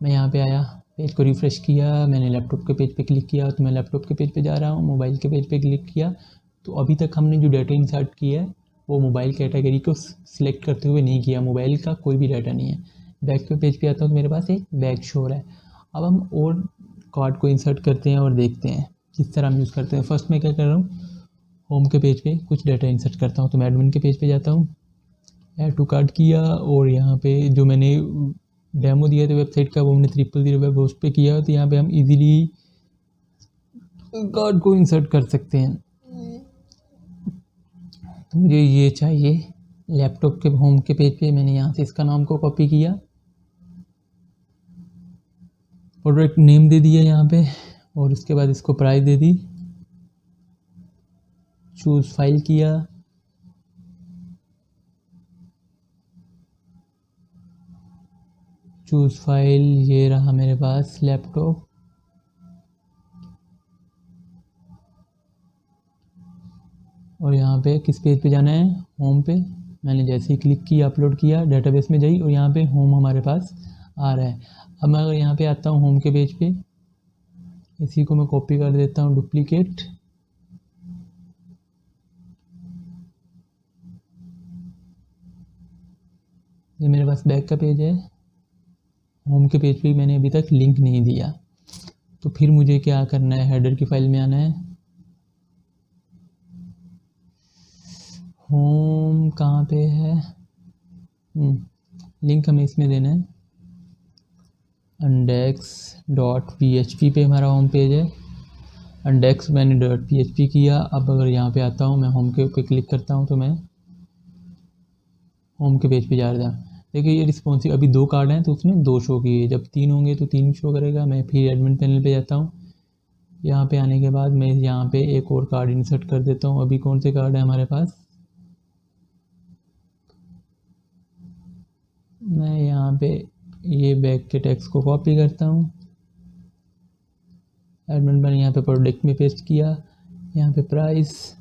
मैं यहाँ पे आया, पेज को रिफ़्रेश किया, मैंने लैपटॉप के पेज पे क्लिक किया तो मैं लैपटॉप के पेज पे जा रहा हूँ। मोबाइल के पेज पे क्लिक किया तो अभी तक हमने जो डाटा इंसर्ट किया है वो मोबाइल कैटेगरी को सिलेक्ट करते हुए नहीं किया, मोबाइल का कोई भी डाटा नहीं है। बैग के पेज पे आता हूँ तो मेरे पास एक बैग शो हो रहा है। अब हम और कार्ड को इंसर्ट करते हैं और देखते हैं किस तरह हम यूज़ करते हैं। फर्स्ट मैं क्या कर रहा हूँ, होम के पेज पे कुछ डाटा इंसर्ट करता हूँ, तो मैं एडमिन के पेज पे जाता हूँ, ऐड टू कार्ड किया, और यहाँ पे जो मैंने डेमो दिया था वेबसाइट का वो हमने 000 वेब होस्ट पे किया, तो यहाँ पे हम इजीली कार्ड को इंसर्ट कर सकते हैं। तो मुझे ये चाहिए लैपटॉप के होम के पेज पे, मैंने यहाँ से इसका नाम को कॉपी किया, प्रोडक्ट नेम दे दिया यहाँ पे, और उसके बाद इसको प्राइस दे दी, चूज़ फाइल किया, चूज़ फाइल, ये रहा मेरे पास लैपटॉप। और यहाँ पे किस पेज पे जाना है, होम पे। मैंने जैसे ही क्लिक किया, अपलोड किया, डेटाबेस में जाई, और यहाँ पे होम हमारे पास आ रहा है। अब मैं अगर यहाँ पे आता हूँ होम के पेज पे, इसी को मैं कॉपी कर देता हूँ, डुप्लीकेट, ये मेरे पास बैक का पेज है। होम के पेज पे मैंने अभी तक लिंक नहीं दिया, तो फिर मुझे क्या करना है, हेडर की फाइल में आना है, होम कहाँ पे है, लिंक हमें इसमें देना है, index.php पे हमारा होम पेज है। index मैंने .php किया। अब अगर यहाँ पे आता हूँ, मैं होम के पे क्लिक करता हूँ तो मैं होम के पेज पे जा रहा था। देखिए ये रिस्पॉन्सिव, अभी 2 कार्ड हैं तो उसने 2 शो किए, जब 3 होंगे तो 3 शो करेगा। मैं फिर एडमिन पैनल पे जाता हूँ, यहाँ पे आने के बाद मैं यहाँ पे एक और कार्ड इंसर्ट कर देता हूँ। अभी कौन से कार्ड है हमारे पास, मैं यहाँ पे ये बैग के टेक्स्ट को कॉपी करता हूँ, एडमिन पैनल यहाँ पे प्रोडक्ट में पेस्ट किया, यहाँ पे प्राइस,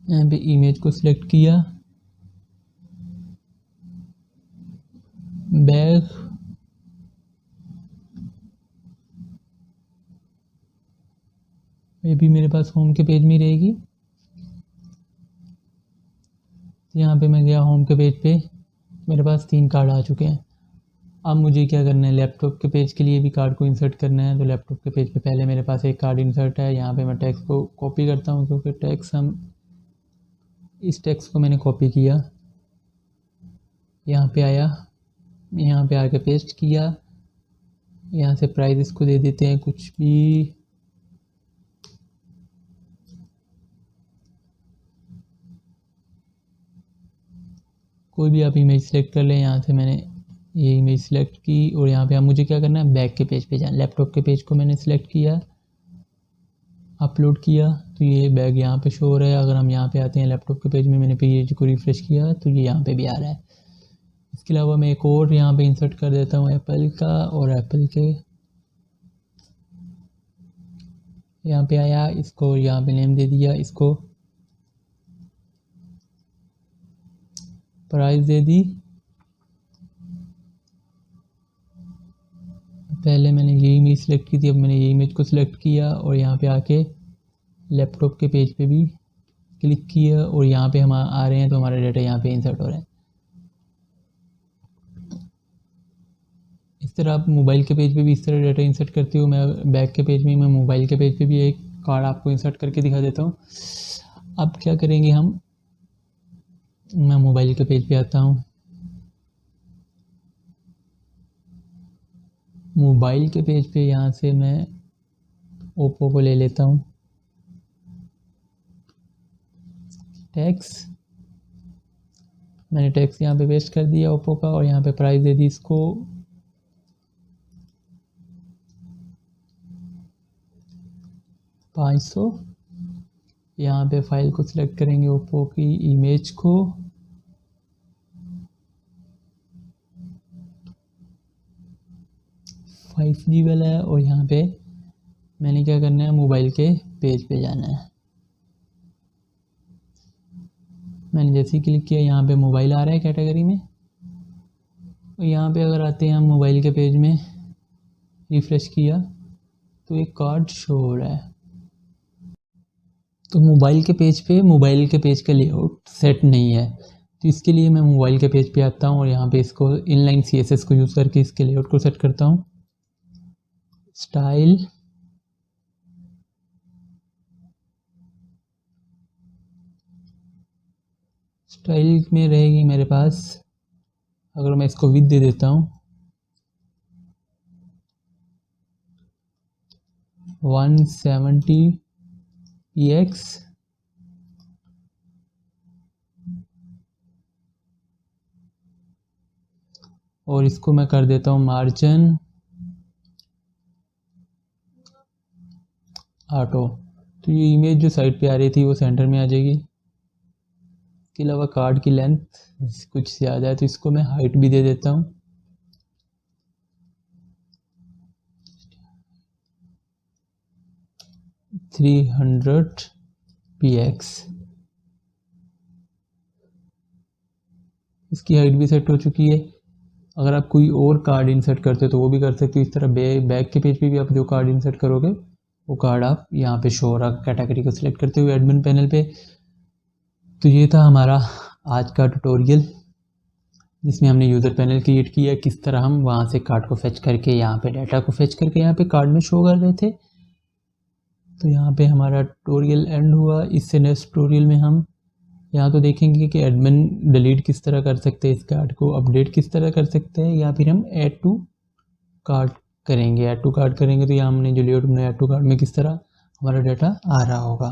यहाँ पे इमेज को सिलेक्ट किया, बैग, ये भी मेरे पास होम के पेज में रहेगी। यहाँ पे मैं गया होम के पेज पे, मेरे पास 3 कार्ड आ चुके हैं। अब मुझे क्या करना है, लैपटॉप के पेज के लिए भी कार्ड को इंसर्ट करना है। तो लैपटॉप के पेज पे पहले मेरे पास एक कार्ड इंसर्ट है। यहाँ पे मैं टेक्स्ट को कॉपी करता हूँ, क्योंकि इस टेक्स्ट को मैंने कॉपी किया, यहाँ पे आया, यहाँ पे आके पेस्ट किया। यहाँ से प्राइस इसको दे देते हैं कुछ भी, कोई भी आप इमेज सेलेक्ट कर लें। यहाँ से मैंने ये इमेज सेलेक्ट की और यहाँ पे अब मुझे क्या करना है, बैक के पेज पे जाना। लैपटॉप के पेज को मैंने सेलेक्ट किया, अपलोड किया, तो ये बैग यहाँ पे शो हो रहा है। अगर हम यहाँ पे आते हैं लैपटॉप के पेज में, मैंने पेज को रिफ्रेश किया तो ये यहाँ पे भी आ रहा है। इसके अलावा मैं एक और यहाँ पे इंसर्ट कर देता हूँ एप्पल का, और एप्पल के यहाँ पे आया, इसको यहाँ पे नेम दे दिया, इसको प्राइस दे दी। पहले मैंने ये इमेज सेलेक्ट की थी, अब मैंने ये इमेज को सिलेक्ट किया और यहाँ पे आके लैपटॉप के पेज पे भी क्लिक किया और यहाँ पे हम आ रहे हैं, तो हमारा डाटा यहाँ पे इंसर्ट हो रहा है। इस तरह आप मोबाइल के पेज पे भी इस तरह डाटा इंसर्ट करते हो। मैं बैक के पेज में, मैं मोबाइल के पेज पे भी एक कार्ड आपको इंसर्ट करके दिखा देता हूँ। अब क्या करेंगे हम, मैं मोबाइल के पेज पे आता हूँ। मोबाइल के पेज पे यहाँ से मैं ओप्पो को ले लेता हूँ, टैक्स मैंने टैक्स यहाँ पे पेस्ट कर दिया ओप्पो का, और यहाँ पे प्राइस दे दी इसको 500। यहाँ पे फाइल को सिलेक्ट करेंगे, ओप्पो की इमेज को, जी वाला है, और यहाँ पे मैंने क्या करना है, मोबाइल के पेज पे जाना है। मैंने जैसे ही क्लिक किया, यहाँ पे मोबाइल आ रहा है कैटेगरी में, और यहाँ पे अगर आते हैं हम मोबाइल के पेज में, रिफ्रेश किया तो एक कार्ड शो हो रहा है। तो मोबाइल के पेज का लेआउट सेट नहीं है, तो इसके लिए मैं मोबाइल के पेज पे आता हूँ और यहाँ पे इसको इनलाइन CSS को यूज़ करके इसके लेआउट को सेट करता हूँ। स्टाइल, में रहेगी मेरे पास, अगर मैं इसको विड्थ दे देता हूँ 170 px, और इसको मैं कर देता हूँ मार्जिन ऑटो। तो ये इमेज जो साइड पे आ रही थी वो सेंटर में आ जाएगी। इसके अलावा कार्ड की लेंथ कुछ ज़्यादा है, तो इसको मैं हाइट भी दे देता हूँ 300 px। इसकी हाइट भी सेट हो चुकी है। अगर आप कोई और कार्ड इंसर्ट करते हो तो वो भी कर सकते हो। इस तरह बैक के पेज पे भी आप जो कार्ड इंसर्ट करोगे वो कार्ड आप यहाँ पे शो हो रहा, कैटेगरी को सिलेक्ट करते हुए एडमिन पैनल पे। तो ये था हमारा आज का ट्यूटोरियल, जिसमें हमने यूज़र पैनल क्रिएट किया, किस तरह हम वहाँ से कार्ड को फेच करके यहाँ पे डाटा को फेच करके यहाँ पे कार्ड में शो कर रहे थे। तो यहाँ पे हमारा ट्यूटोरियल एंड हुआ। इससे नेक्स्ट ट्यूटोरियल में हम यहाँ तो देखेंगे कि एडमिन डिलीट किस तरह कर सकते हैं, इस कार्ड को अपडेट किस तरह कर सकते हैं, या फिर हम ऐड टू कार्ड करेंगे। ऐड टू कार्ड करेंगे तो यहाँ हमने जो लेआउट बनाया ऐड टू कार्ड में किस तरह हमारा डाटा आ रहा होगा।